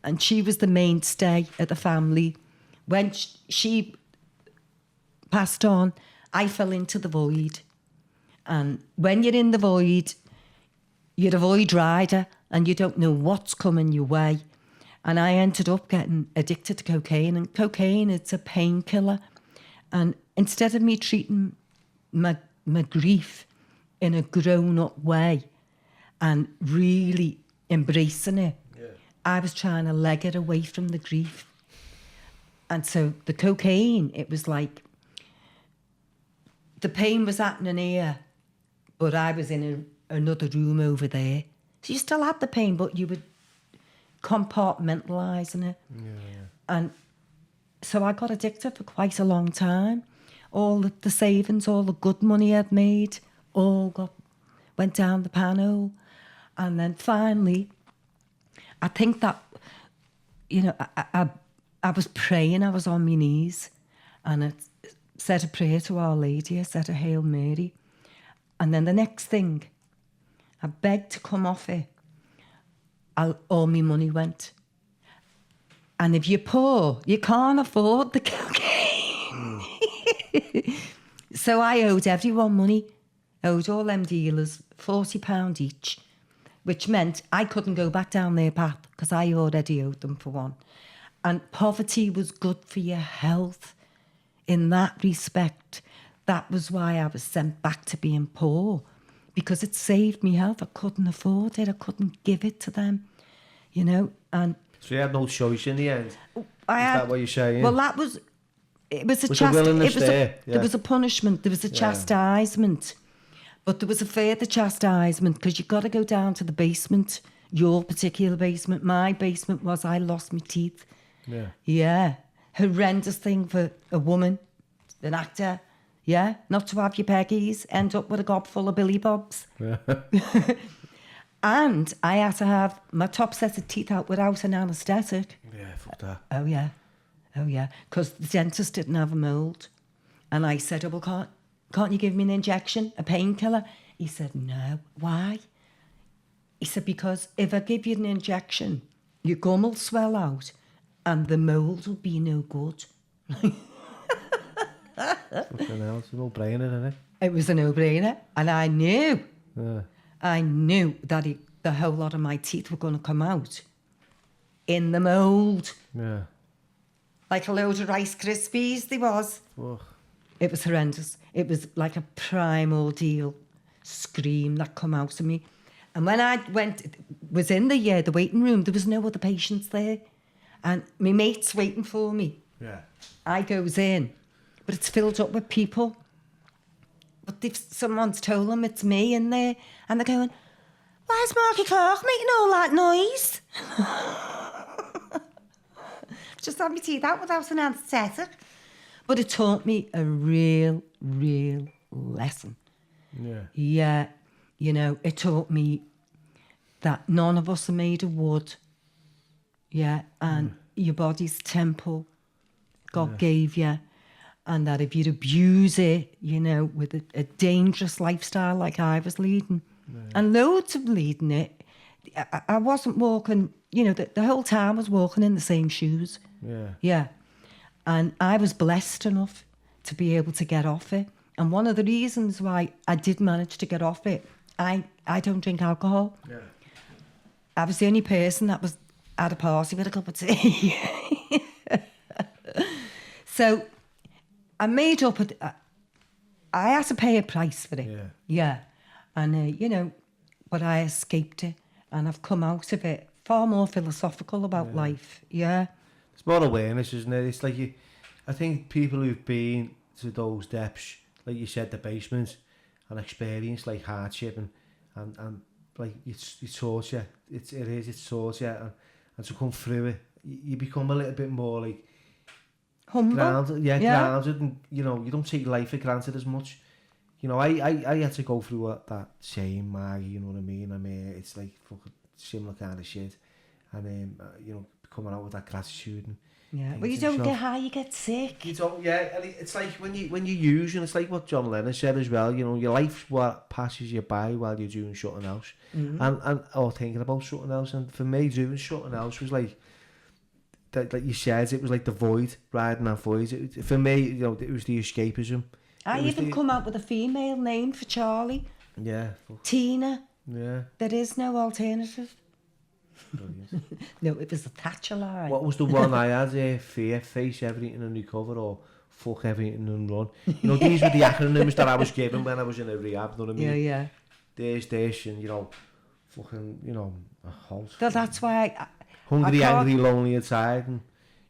and she was the mainstay of the family. When she passed on, I fell into the void. And when you're in the void, you're a void rider and you don't know what's coming your way. And I ended up getting addicted to cocaine. And cocaine, it's a painkiller. And instead of me treating my grief in a grown-up way and really embracing it, I was trying to leg it away from the grief. And so the cocaine, it was like the pain was happening here, but I was in another room over there. So you still had the pain, but you were compartmentalising it. And so I got addicted for quite a long time. All the savings, all the good money I'd made, went down the panel. And then finally, I think that, you know, I was praying, I was on my knees, and I said a prayer to Our Lady, I said a Hail Mary. And then the next thing, I begged to come off it. All my money went. And if you're poor, you can't afford the cocaine. So I owed everyone money. I owed all them dealers £40 each, which meant I couldn't go back down their path because I already owed them for one. And poverty was good for your health. In that respect, that was why I was sent back to being poor, because it saved me health. I couldn't afford it. I couldn't give it to them, you know. And so you had no choice in the end. Is that what you're saying? Well, it was a there was a punishment. There was a chastisement, but there was a further chastisement because you got to go down to the basement. Your particular basement. My basement was I lost my teeth. Yeah. Horrendous thing for a woman, an actor. Yeah. Not to have your peggies, end up with a gob full of Billy Bobs. And I had to have my top set of teeth out without an anaesthetic. Yeah, fuck that. Oh, yeah. Because the dentist didn't have a mould. And I said, well, can't you give me an injection, a painkiller? He said, no. Why? He said, because if I give you an injection, your gum will swell out and the mould will be no good. Fucking hell, it's a no-brainer, isn't it? It was a no-brainer. And I knew that the whole lot of my teeth were going to come out in the mould. Yeah. Like a load of Rice Krispies, there was. Ugh. It was horrendous. It was like a prime ordeal scream that come out of me. And when I was in the waiting room, there was no other patients there. And my mate's waiting for me. Yeah. I goes in, but it's filled up with people. But if someone's told them it's me in there, and they're going, why is Margi Clarke making all that noise? Just had my teeth out without an anaesthetic. But it taught me a real lesson. Yeah. Yeah. You know, it taught me that none of us are made of wood. Yeah. And your body's temple God gave you. And that if you'd abuse it, you know, with a dangerous lifestyle like I was leading, and loads of leading it, I wasn't walking, you know, the whole time I was walking in the same shoes. Yeah. Yeah. And I was blessed enough to be able to get off it. And one of the reasons why I did manage to get off it, I don't drink alcohol. Yeah. I was the only person that was at a party with a cup of tea. So I made up, I had to pay a price for it. Yeah. Yeah. And, you know, but I escaped it and I've come out of it far more philosophical about life. Yeah. It's more awareness, isn't it? It's like I think people who've been to those depths, like you said, the basement, and experienced like hardship and like it's taught you, it's taught you, and to come through it, you become a little bit more like humble. Grounded, grounded, and you know, you don't take life for granted as much. You know, I had to go through that same Maggie, you know what I mean? I mean, it's like fucking similar kind of shit, and you know, coming out with that gratitude and well, you don't get high, you get sick. You don't, and it's like when you use, and it's like what John Lennon said as well. You know, your life's what passes you by while you're doing something else, and or thinking about something else. And for me, doing something else was like that. Like you said, it was like the void, riding that void. For me, you know, it was the escapism. I It was even the- come out with a female name for Charlie. Yeah. Tina. Yeah. There is no alternative. Brilliant. No, it was the Thatcher line. What was the one I had? Fear, face everything and recover, or fuck everything and run. You know, these were the acronyms that I was given when I was in a rehab, you know what I mean? Yeah. There's this, and, you know, fucking, you know, a halt. So that's why Hungry, I can't- angry, lonely, and tired. And,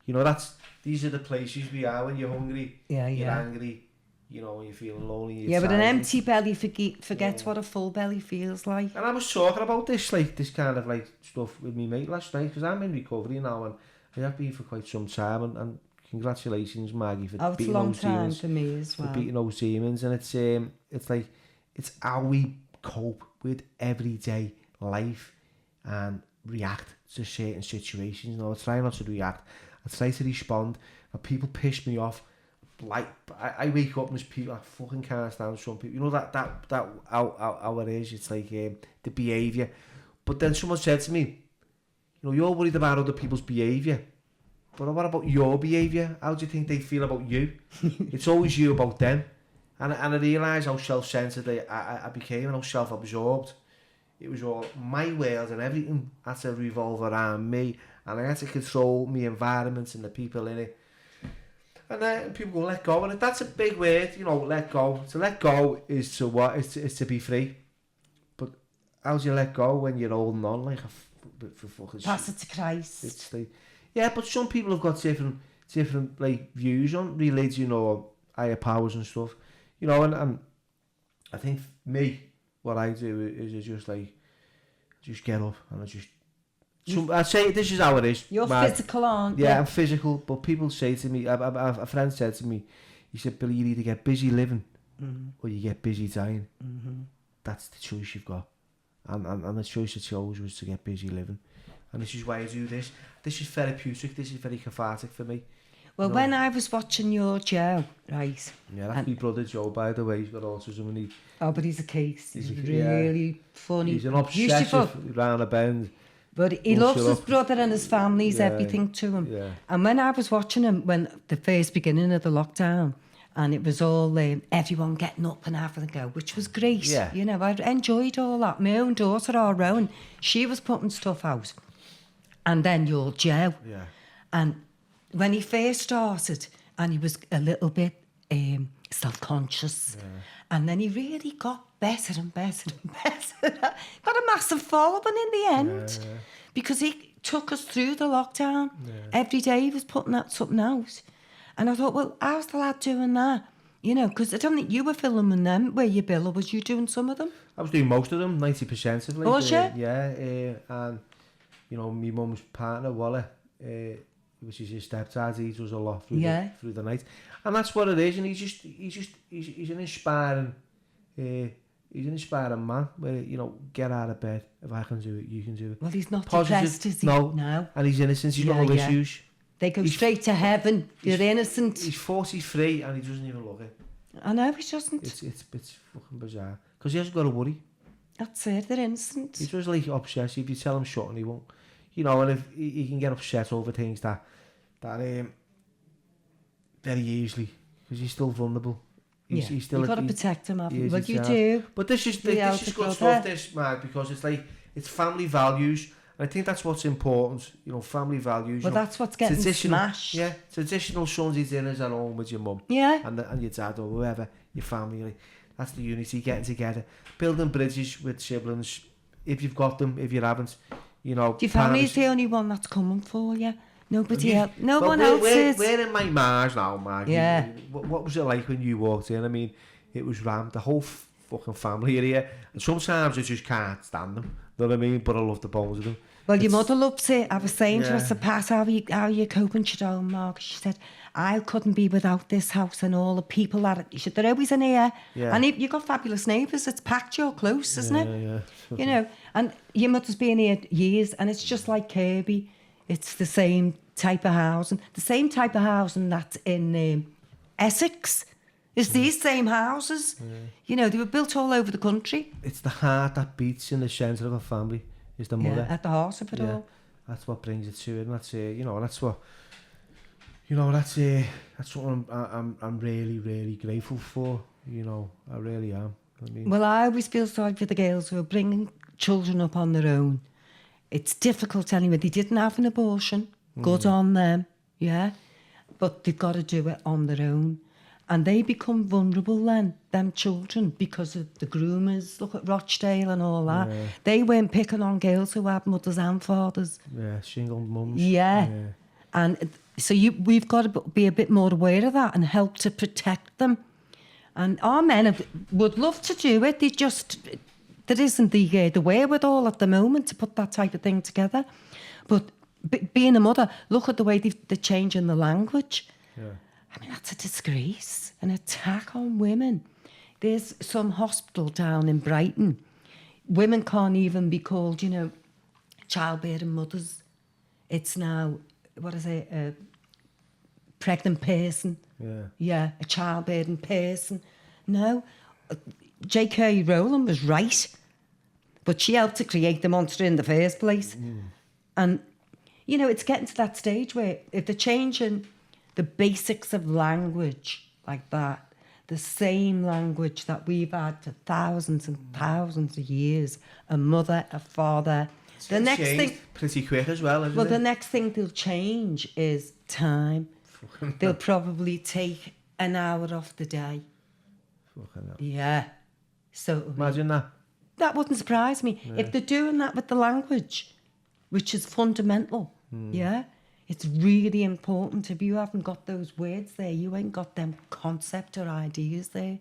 you know, these are the places we are when you're hungry, you're angry, you know, when you're feeling lonely, you're but tired. an empty belly forgets what a full belly feels like. And I was talking about this, like, this kind of, like, stuff with me mate last night, because I'm in recovery now, and I have been for quite some time, and congratulations, Maggie, for Oh, it's a beating long those time demons. for me as For well. beating those demons, and it's like, it's how we cope with everyday life and react to certain situations. You know, I try not to react, I try to respond. When people piss me off, like, I wake up and there's people, I fucking can't stand some people, you know, that how it is, it's like the behaviour. But then someone said to me, you know, you're worried about other people's behaviour, but what about your behaviour? How do you think they feel about you? It's always you about them. And I realised how self-centred I became, and how self-absorbed. It was all my world, and everything had to revolve around me, and I had to control my environment and the people in it. And then people go, let go, and that's a big word, you know, let go. To let go is to what? Is to be free. But how do you let go when you're holding on like for fucking Pass it to Christ. It's like, yeah, but some people have got different like views on religion or higher powers and stuff, you know. And I think me, what I do is just like, just get up and I say this is how it is. You're man. physical, aren't you? Yeah, I'm physical, but people say to me, a friend said to me, he said, Billy, you either get busy living or you get busy dying. That's the choice you've got. And the choice I chose was to get busy living. And this is why I do this. This is therapeutic, this is very cathartic for me. Well, No. when I was watching your Joe, right? Yeah, that's my brother Joe, by the way. He's got autism and Oh, but he's a case. He's He's a- really funny. he's an Beautiful. obsessive round a bend. But he Bullshit loves his up. brother and his family, he's Yeah, everything to him. yeah. And when I was watching him, when the first beginning of the lockdown, and it was all everyone getting up and having a go, which was great. Yeah. You know, I enjoyed all that. My own daughter, our Rowan, she was putting stuff out. And then your Joe. Yeah. And when he first started, and he was a little bit self-conscious, and then he really got better and better and better. Got a massive following in the end, because he took us through the lockdown. Every day he was putting out something out. And I thought, well, how's the lad doing that? You know, because I don't think you were filming them, were you, Bill, or was you doing some of them? I was doing most of them, 90% of them. Was you? Yeah, and, you know, my mum's partner, Wally, which is his stepdad, he does a lot through, through the night. And that's what it is, and he's an inspiring, he's an inspiring man, where, you know, get out of bed, if I can do it, you can do it. Well, he's not Positive, depressed, is he? No, and he's innocent, he's got no issues. They go straight to heaven. You're innocent. He's 43 and he doesn't even look it. I know, he doesn't. It's fucking bizarre. Because he hasn't got to worry. That's it, they're innocent. He's just like obsessed. If you tell him shut and he won't. You know, and if he can get upset over things that very easily. Because he's still vulnerable. He's still You've got to protect him, haven't you? is Well, a you child. do. But this is The good elder stuff, brother. this, Mark, because it's like, it's family values. And I think that's what's important, you know, family values. Well, you know, that's what's getting smashed. Yeah, traditional Sunday dinners at home with your mum. Yeah. And your dad or whoever, your family. Like, that's the unity, getting together. Building bridges with siblings, if you've got them, if you haven't, you know. Your family's parents- the only one that's coming for you. Nobody You- else. No well, one else is. We're in my Mars now, Maggie. Yeah. What was it like when you walked in? I mean, it was rammed, the whole fucking family here. And sometimes I just can't stand them. You know what I mean? But I love the bones of them. Well, your mother loves it. I was saying to her, I Yeah. said, Pat, how are you coping? She said, oh, Mark. She said, I couldn't be without this house and all the people that... She said, they're always in here. Yeah. And you've got fabulous neighbours. It's packed, you're close, isn't it? Yeah. You know, and your mother's been here years, and it's just like Kirby. It's the same type of housing. The same type of housing that's in Essex. It's these same houses. You know, they were built all over the country. It's the heart that beats in the centre of a family, is the mother. Yeah, at the heart of it all. That's what brings it to it, and that's you know, that's what You know, that's something I'm really, really grateful for. You know, I really am. I mean, Well, I always feel sorry for the girls who are bringing children up on their own. It's difficult anyway. They didn't have an abortion. Good on them, yeah. But they've got to do it on their own. And they become vulnerable then, them children, because of the groomers. Look at Rochdale and all that. Yeah. They weren't picking on girls who had mothers and fathers. yeah, single mums. Yeah. And so we've got to be a bit more aware of that and help to protect them. And our men would love to do it. There isn't the wherewithal at the moment to put that type of thing together. But being a mother, look at the way they're changing the language. Yeah. I mean, that's a disgrace, an attack on women. There's some hospital down in Brighton. Women can't even be called, childbearing mothers. It's now, a pregnant person. Yeah. Yeah, a childbearing person. No, J.K. Rowling was right, but she helped to create the monster in the first place. And, it's getting to that stage where if they're changing the basics of language like that, the same language that we've had for thousands and thousands of years, a mother, a father. The next thing, pretty quick as well, isn't it? well, the next thing they'll change is time. They'll probably take an hour off the day. Fucking hell. Yeah. So Imagine that. that wouldn't surprise me. If they're doing that with the language, which is fundamental, yeah, it's really important. If you haven't got those words there, you ain't got them concept or ideas there.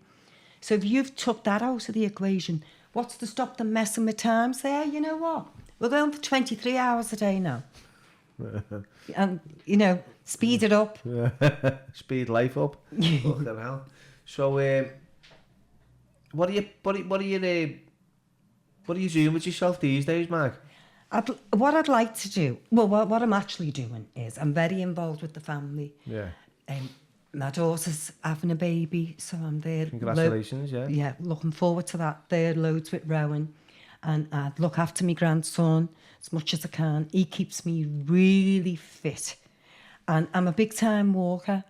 So if you've took that out of the equation, what's to stop them messing with times there? You know what? We're going for 23 hours a day now. And, speed it up. Speed life up. Fucking hell. So, what are you doing with yourself these days, Mag? What I'd like to do, well, what I'm actually doing is I'm very involved with the family. Yeah. My daughter's having a baby, so I'm there. Congratulations, yeah. Yeah, looking forward to that. There, loads with Rowan. And I look after my grandson as much as I can. He keeps me really fit. And I'm a big time walker.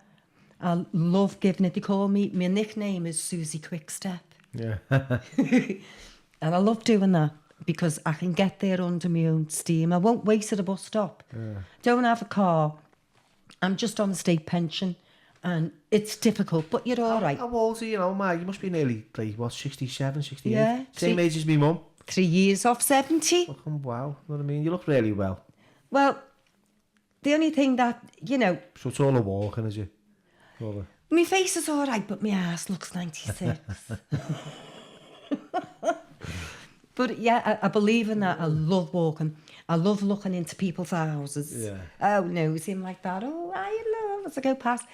I love giving it. They call me, my nickname is Susie Quickstep. Yeah. And I love doing that because I can get there under my own steam. I won't wait at a bus stop. Don't have a car. I'm just on a state pension. And it's difficult, but you're all right. How old are you now, Mag? You must be nearly, 67, 68? Yeah. Same age as me mum. 3 years off 70. Fucking wow. You know what I mean? You look really well. Well, the only thing that, So it's all a walking, is it? my face is all right, but my ass looks 96. But yeah, I believe in that. I love walking. I love looking into people's houses. Yeah. Oh, no, seem like that. Oh, I love as I go past.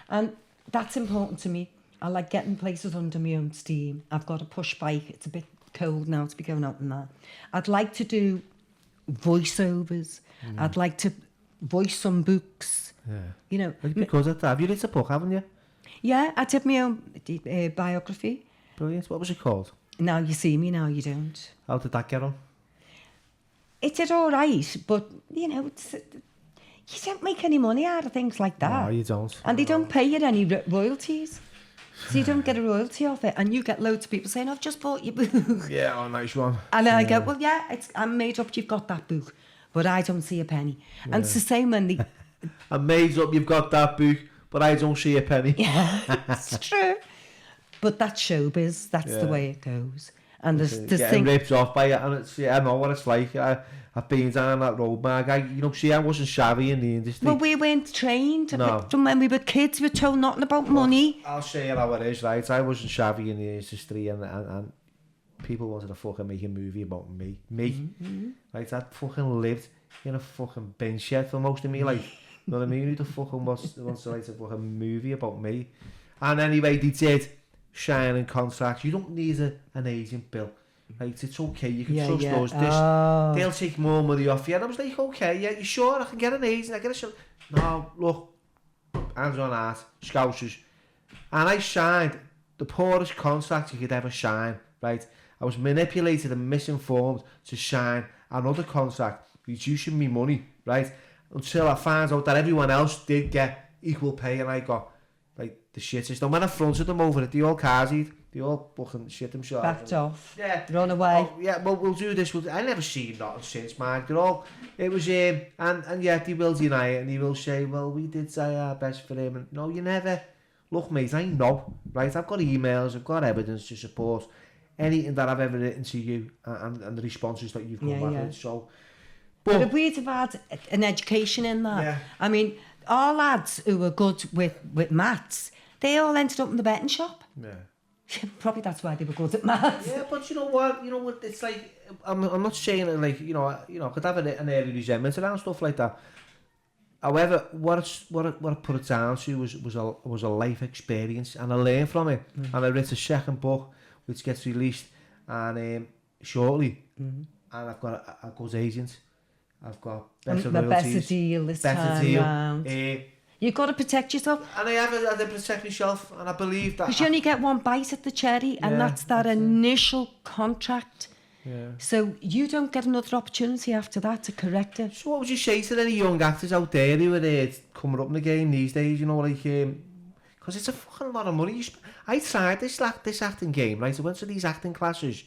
And that's important to me. I like getting places under my own steam. I've got a push bike. It's a bit cold now to be going out in that. I'd like to do voiceovers. I'd like to voice some books. Yeah. Because of that. Have you written a book, haven't you? Yeah, I did my own biography. Brilliant. What was it called? Now you see me, now you don't. How did that get on? It did all right, but, you don't make any money out of things like that. No, you don't. And they don't pay you any royalties. So you don't get a royalty off it. And you get loads of people saying, I've just bought your book. Yeah, oh, nice one. And then I go, well, yeah, I'm made up you've got that book, but I don't see a penny. Yeah. And it's the same when they... I'm made up you've got that book, but I don't see a penny. Yeah, it's true. But that's showbiz. That's the way it goes. And there's getting ripped off by it, and it's, I know what it's like. I've been down that road, Mag. I wasn't savvy in the industry. Well, we weren't trained. No. From when we were kids, we were told nothing about money. I'll say it how it is, right? I wasn't savvy in the industry, and people wanted to fucking make a movie about me. Right? I fucking lived in a fucking bin shed for most of my life. You know what I mean? Who the fucking wants to write a fucking movie about me? And anyway, they did signing contracts. You don't need an agent, Bill. Right, it's okay, you can trust us. They'll take more money off you. And I was like, okay, yeah, you sure? I can get an agent, I get a show. No, look, hands on heart, Scousers. And I signed the poorest contract you could ever sign, right? I was manipulated and misinformed to sign another contract, reducing me money, right? Until I found out that everyone else did get equal pay, and I got like the shittest. And when I fronted them over it, they all carsied, they all fucking shit themselves. Backed off. Yeah. Run away. Oh, yeah, well, we'll do this. I never seen nothing since, Mark. They're all, it was him, and yet they will deny it, and he will say, well, we did say our best for him. And no, you never. Look, mate, I know, right? I've got emails, I've got evidence to support anything that I've ever written to you, and the responses that you've come back with. So, but if we'd have had an education in that, I mean, our lads who were good with maths, they all ended up in the betting shop. Yeah. Probably that's why they were good at maths. Yeah, but you know what? It's like, I'm not saying it like, you know, I could have an early resentment around stuff like that. However, what I put it down to was a life experience, and I learned from it. And I read a second book, which gets released and shortly. And I've got a good agent. I've got better royalties. Better deal this time round. You've got to protect yourself. And I have to protect myself, and I believe that. Because you only get one bite at the cherry, and that's that initial contract. Yeah. So you don't get another opportunity after that to correct it. So what would you say to any young actors out there who are coming up in the game these days, you know, like, because it's a fucking lot of money. I tried this acting game, right? I went to these acting classes,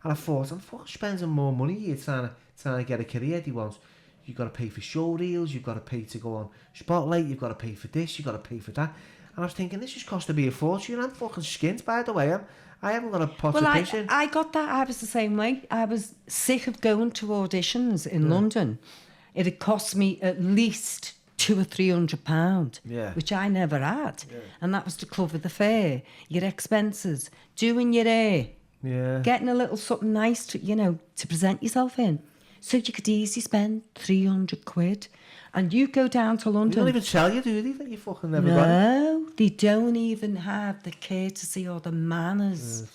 and I thought, I'm fucking spending more money here trying to get a career. You've got to pay for show reels, you've got to pay to go on Spotlight, you've got to pay for this, you've got to pay for that. And I was thinking, this is costing me a fortune. I'm fucking skint, by the way. I haven't got a pot to piss in. I got that. I was the same way. I was sick of going to auditions in London. It had cost me at least £200 or £300, which I never had. Yeah. And that was to cover the fare, your expenses, doing your hair, getting a little something nice to, you know, to present yourself in. So you could easily spend £300. And you go down to London. They don't even tell you, do they, that you fucking never got it? No, they don't even have the courtesy or the manners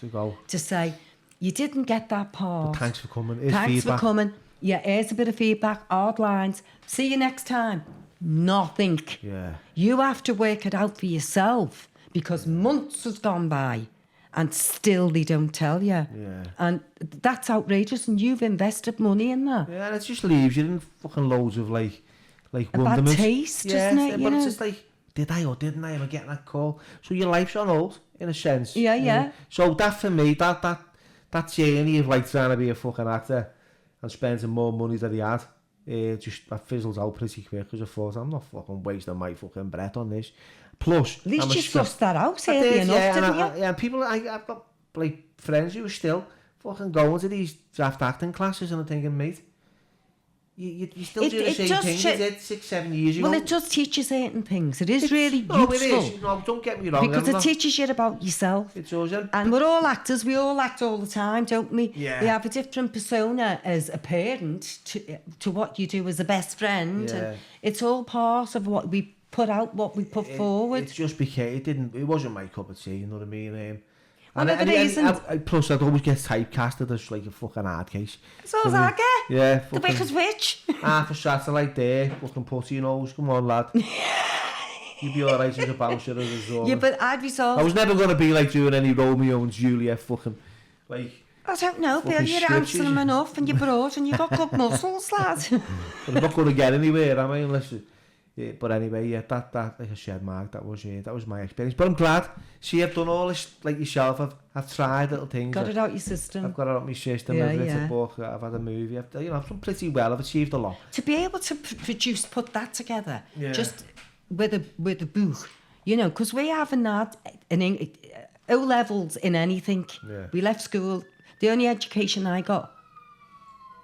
to say, you didn't get that part. But thanks for coming. Thanks for coming. Yeah, here's a bit of feedback, hard lines. See you next time. Nothing. Yeah. You have to work it out for yourself, because months has gone by and still they don't tell you. Yeah. And that's outrageous, and you've invested money in that. Yeah, and it just leaves you in fucking loads of like a wonderment. bad taste, doesn't it? But it's just like, did I or didn't I? Am I getting that call? So your life's on hold, in a sense. Yeah, yeah. So that for me, that journey of like trying to be a fucking actor and spending more money than he had, that fizzles out pretty quick, because I thought, I'm not fucking wasting my fucking breath on this. Plus, at least you sussed that out early enough, didn't you? Yeah, and people, I've got like friends who are still fucking going to these draft acting classes, and I'm thinking, mate, you still do the same thing you did 6-7 years ago. Well, it does teach you certain things. It is really useful. No, it is. No, don't get me wrong. Because it teaches you about yourself. It does. And we're all actors. We all act all the time, don't we? Yeah. We have a different persona as a parent to what you do as a best friend. Yeah. And it's all part of what we put out, what we put forward. It just became, it wasn't my cup of tea, you know what I mean? Plus, I'd always get typecasted as like a fucking hard case. So as I get. Yeah. The Wicked Witch. Half a satellite there, fucking putty nose. Come on, lad. You'd be alright as a bouncer as a zone. Yeah, but I'd be so. I was never going to be like doing any Romeo and Juliet fucking, like. I don't know, Bill, you're handsome enough and you're broad and you've got good muscles, lad. But I'm not going to get anywhere, am I? Unless... Yeah, but anyway, yeah, that like I said, Mark, that was my experience. But I'm glad. See, I've done all this like yourself. I've tried little things. Got it out your system. I've got it out my system. I've written a book. I've had a movie. I've done pretty well. I've achieved a lot. To be able to put that together, just with a book, you know, because we haven't had O levels in anything. Yeah. We left school. The only education I got.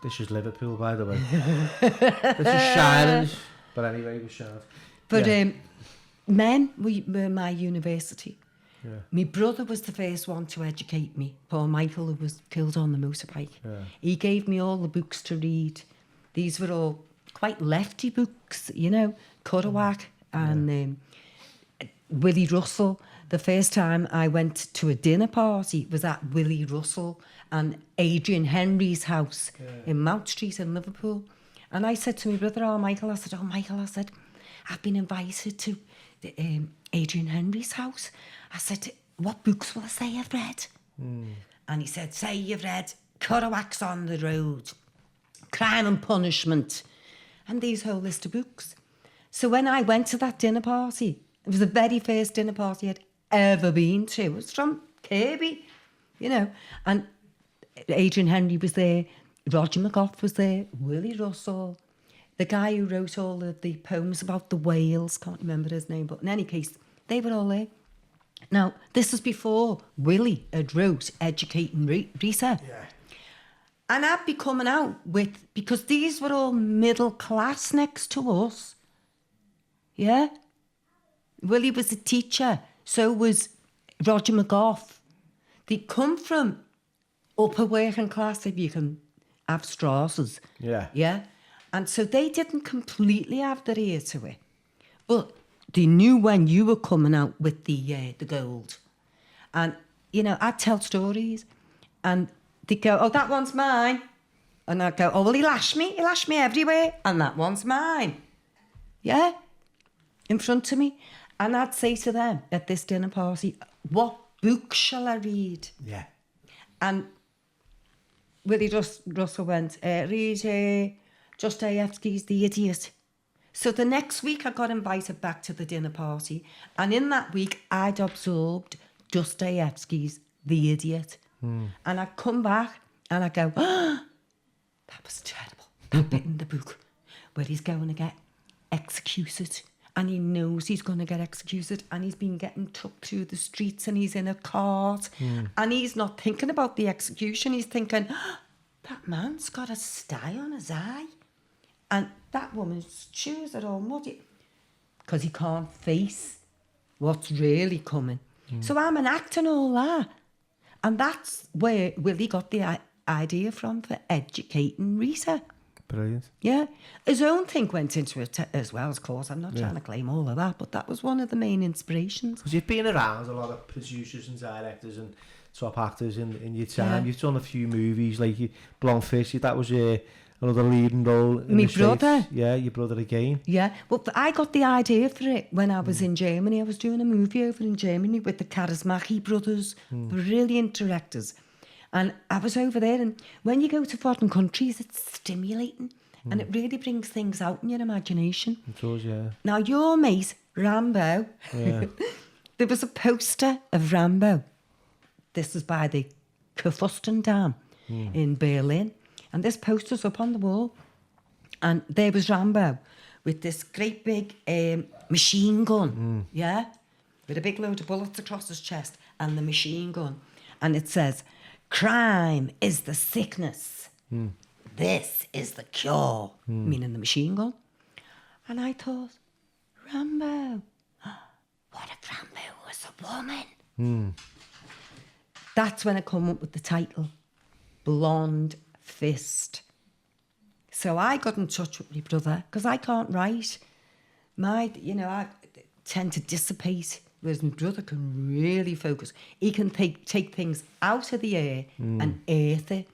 This is Liverpool, by the way. This is Shireland. But anyway, it was shard. But men were my university. Yeah. My brother was the first one to educate me. Paul Michael, who was killed on the motorbike. Yeah. He gave me all the books to read. These were all quite lefty books, you know, Kerouac and Willie Russell. The first time I went to a dinner party was at Willie Russell and Adrian Henry's house in Mount Street in Liverpool. And I said to my brother, Michael, I've been invited to Adrian Henry's house. I said, what books will I say I've read? And he said, say you've read Kerouac's On the Road, Crime and Punishment, and these whole list of books. So when I went to that dinner party, It was the very first dinner party I'd ever been to. It was from Kirby, you know. And Adrian Henry was there, Roger McGough was there, Willie Russell, the guy who wrote all of the poems about the whales, can't remember his name, but in any case, they were all there. Now, this was before Willie had wrote Educating Rita. Yeah. And I'd be coming out with, because these were all middle class next to us. Yeah? Willie was a teacher. So was Roger McGough. They come from upper working class, if you can have Strasses. Yeah. Yeah? And so they didn't completely have their ear to it. But they knew when you were coming out with the gold. And, you know, I'd tell stories and they'd go, oh, that one's mine. And I'd go, oh, well, he lashed me everywhere. And that one's mine. Yeah? In front of me. And I'd say to them at this dinner party, what book shall I read? Yeah. And Willie Russell went, read Dostoevsky's The Idiot. So the next week I got invited back to the dinner party. And in that week, I'd absorbed Dostoevsky's The Idiot. And I'd come back and I'd go, oh, that was terrible. That bit in the book where he's going to get executed. And he knows he's going to get executed. And he's been getting took through the streets and he's in a cart. And he's not thinking about the execution. He's thinking, oh, that man's got a sty on his eye. And that woman's shoes are all muddy. Because he can't face what's really coming. So I'm enacting all that. And that's where Willie got the idea from for Educating Rita. Brilliant. Yeah. His own thing went into it as well, of course. I'm not trying to claim all of that, but that was one of the main inspirations. Because you've been around a lot of producers and directors and top actors in your time. Yeah. You've done a few movies, like Blonde Fish, that was another leading role in My the brother. States. Yeah, your brother again. Yeah. Well, I got the idea for it when I was in Germany. I was doing a movie over in Germany with the Karasmaki brothers, brilliant directors. And I was over there, and when you go to foreign countries, it's stimulating. And it really brings things out in your imagination. It does, yeah. Now, your mate, Rambo, there was a poster of Rambo. This was by the Kurfürsten Dam in Berlin. And this poster's up on the wall. And there was Rambo with this great big machine gun, yeah? With a big load of bullets across his chest and the machine gun. And it says, crime is the sickness. This is the cure, meaning the machine gun. And I thought, Rambo, what if Rambo was a woman? That's when I come up with the title, Blonde Fist. So I got in touch with my brother, because I can't write. I tend to dissipate, whereas my brother can really focus. He can take things out of the air and earth it.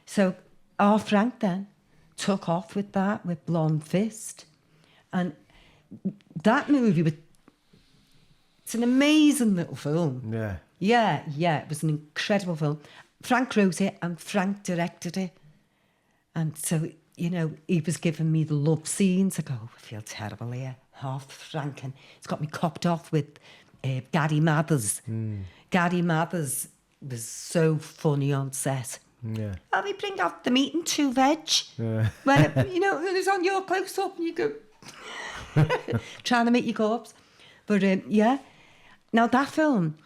So our Frank then took off with that, with Blonde Fist. And that movie, it's an amazing little film. Yeah. Yeah, it was an incredible film. Frank wrote it and Frank directed it. And so, he was giving me the love scenes. I go, I feel terrible here. Half Frank. And it's got me copped off with Gary Mathers. Gary Mathers was so funny on set. Yeah. Oh, we bring out the meat and 2 veg. Yeah. When it's on your close up and you go trying to make your corpse. But yeah. Now that film,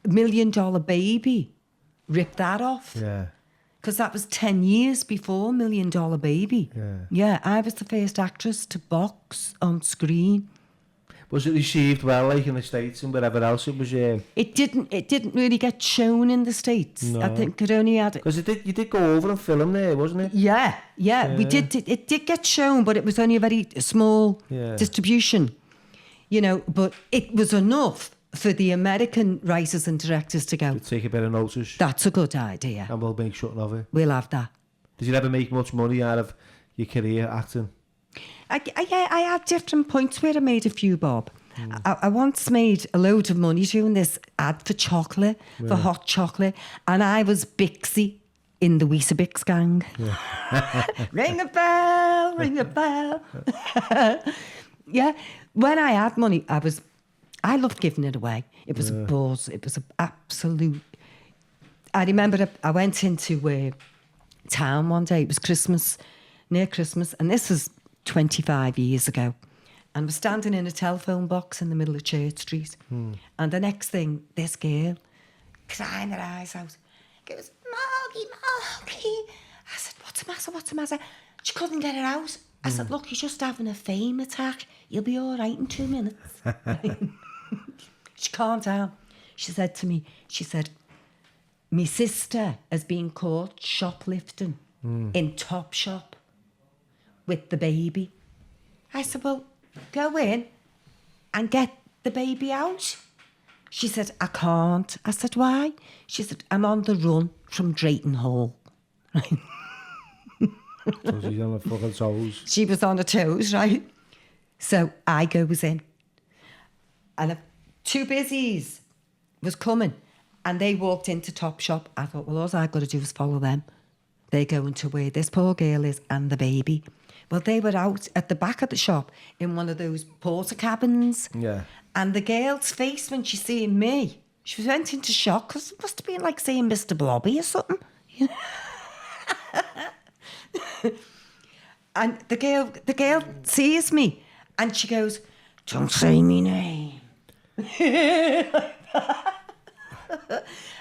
$1 Million Baby, ripped that off. Yeah. Because that was 10 years before $1 Million Baby. Yeah. Yeah, I was the first actress to box on screen. Was it received well, like in the States and wherever else it was? It didn't really get shown in the States. No. I think it only had... Because you did go over and film there, wasn't it? Yeah. We did. It did get shown, but it was only a very small distribution. But it was enough for the American writers and directors to go, Take a bit of notice. that's a good idea. And we'll make something of it. We'll have that. Did you ever make much money out of your career acting? I had different points where I made a few bob. I once made a load of money doing this ad for chocolate, for hot chocolate, and I was Bixie in the Weetabix gang. Ring a bell, ring a bell. Yeah. When I had money, I loved giving it away. It was a buzz. It was an absolute... I remember I went into town one day. It was Christmas, near Christmas, and this was 25 years ago. And we're standing in a telephone box in the middle of Church Street. And the next thing, this girl, crying her eyes out, goes, Margie. I said, what's the matter? She couldn't get it out. I said, look, you're just having a fame attack. You'll be all right in 2 minutes. She calmed down. She said to me, my sister has been caught shoplifting in Topshop with the baby. I said, well, go in and get the baby out. She said, I can't. I said, why? She said, I'm on the run from Drayton Hall. So she's on her fucking toes. She was on her toes, right? So I goes in. And 2 busies was coming. And they walked into Topshop. I thought, well, all I've got to do is follow them. They're going to where this poor girl is and the baby. Well, they were out at the back of the shop in one of those porter cabins. Yeah. And the girl's face when she seen me, she went into shock because it must have been like seeing Mr. Blobby or something. And the girl sees me and she goes, don't say me name.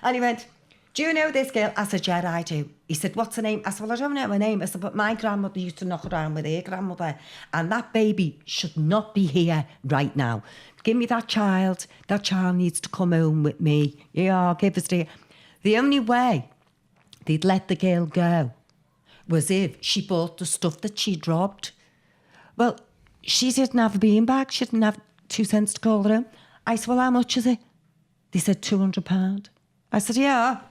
And he went, do you know this girl? I said, yeah, I do. He said, what's her name? I said, well, I don't know her name. I said, but my grandmother used to knock around with her grandmother, and that baby should not be here right now. Give me that child. That child needs to come home with me. Yeah, I'll give us to you. The only way they'd let the girl go was if she bought the stuff that she'd robbed. Well, she didn't have a beanbag. She didn't have 2 cents to call her home. I said, well, how much is it? They said £200. I said, yeah.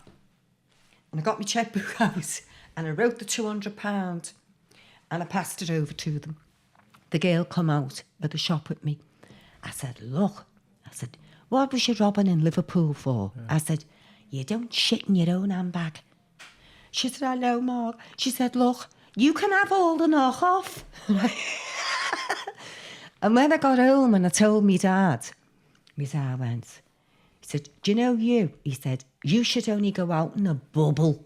And I got my chequebook out and I wrote the £200 and I passed it over to them. The girl come out of the shop with me. I said, look. I said, what was you robbing in Liverpool for? Yeah. I said, you don't shit in your own handbag. She said, I know, Mark. She said, look, you can have all the knock-off. And when I got home and I told my dad went, he said, do you know you? He said, you should only go out in a bubble.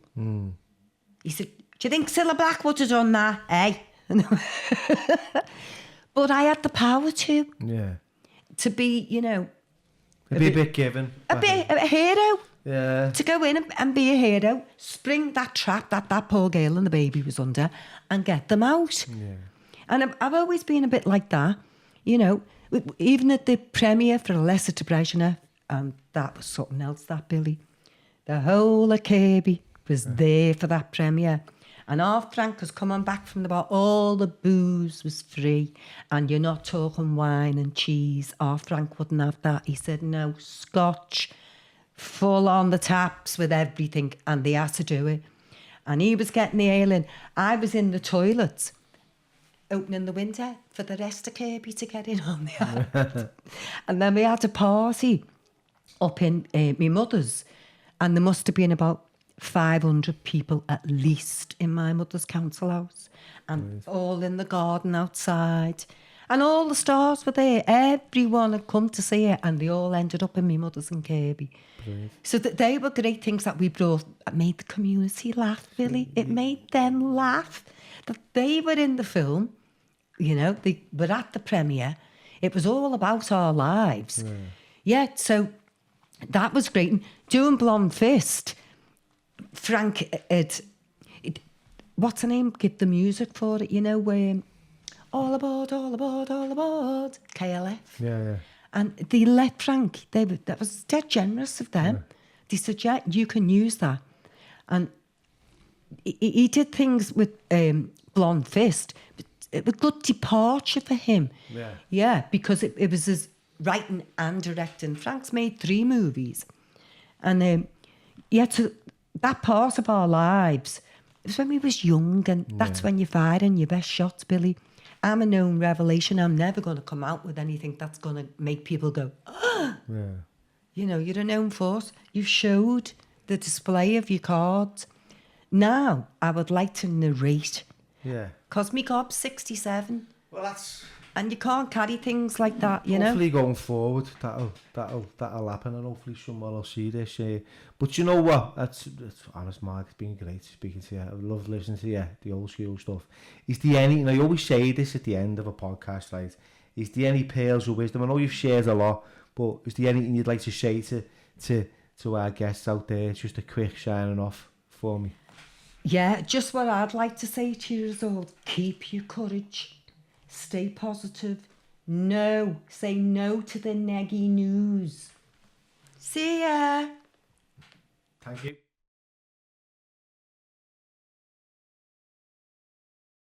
He said, do you think Cilla Black would have done that, eh? But I had the power to. Yeah. To be, you know... A bit given. A hero. Yeah. To go in and be a hero, spring that trap that poor girl and the baby was under and get them out. Yeah. And I've always been a bit like that, you know. Even at the premiere for Letter To Brezhnev, that was something else, that Billy. The whole of Kirby was there for that premiere. And our Frank was coming back from the bar. All the booze was free. And you're not talking wine and cheese. Our Frank wouldn't have that. He said, no, scotch, full on the taps with everything. And they had to do it. And he was getting the ale in. I was in the toilets, opening the window for the rest of Kirby to get in on the act. And then we had a party up in my mother's. And there must have been about 500 people at least in my mother's council house, and all in the garden outside, and all the stars were there. Everyone had come to see it, and they all ended up in my mother's in Kirby. Brilliant. So that they were great things that we brought. It made the community laugh, Billy. It made them laugh that they were in the film. You know, they were at the premiere. It was all about our lives. Yeah, so that was great. And doing Blonde Fist, Frank had, what's her name? Give the music for it, you know, all aboard, KLF. Yeah. And they let Frank, that was dead generous of them. Yeah. They said, yeah, you can use that. And he did things with Blonde Fist, but it was a good departure for him. Yeah, because it was his writing and directing. Frank's made 3 movies. And so that part of our lives, it was when we was young, and that's when you're firing your best shots, Billy. I'm a known revelation. I'm never going to come out with anything that's going to make people go, oh! Yeah. You know, you're a known force. You showed the display of your cards. Now, I would like to narrate. Yeah. Because me gob's 67. Well, that's And you can't carry things like that, you know. Hopefully going forward, that'll happen, and hopefully someone will see this. But you know what? That's honest, Mark. It's been great speaking to you. I love listening to you, the old school stuff. Is there any? And I always say this at the end of a podcast, right? Is there any pearls of wisdom? I know you've shared a lot, but is there anything you'd like to say to our guests out there? It's just a quick shining off for me. Yeah, just what I'd like to say to you is all: keep your courage. Stay positive. No. Say no to the neggy news. See ya. Thank you.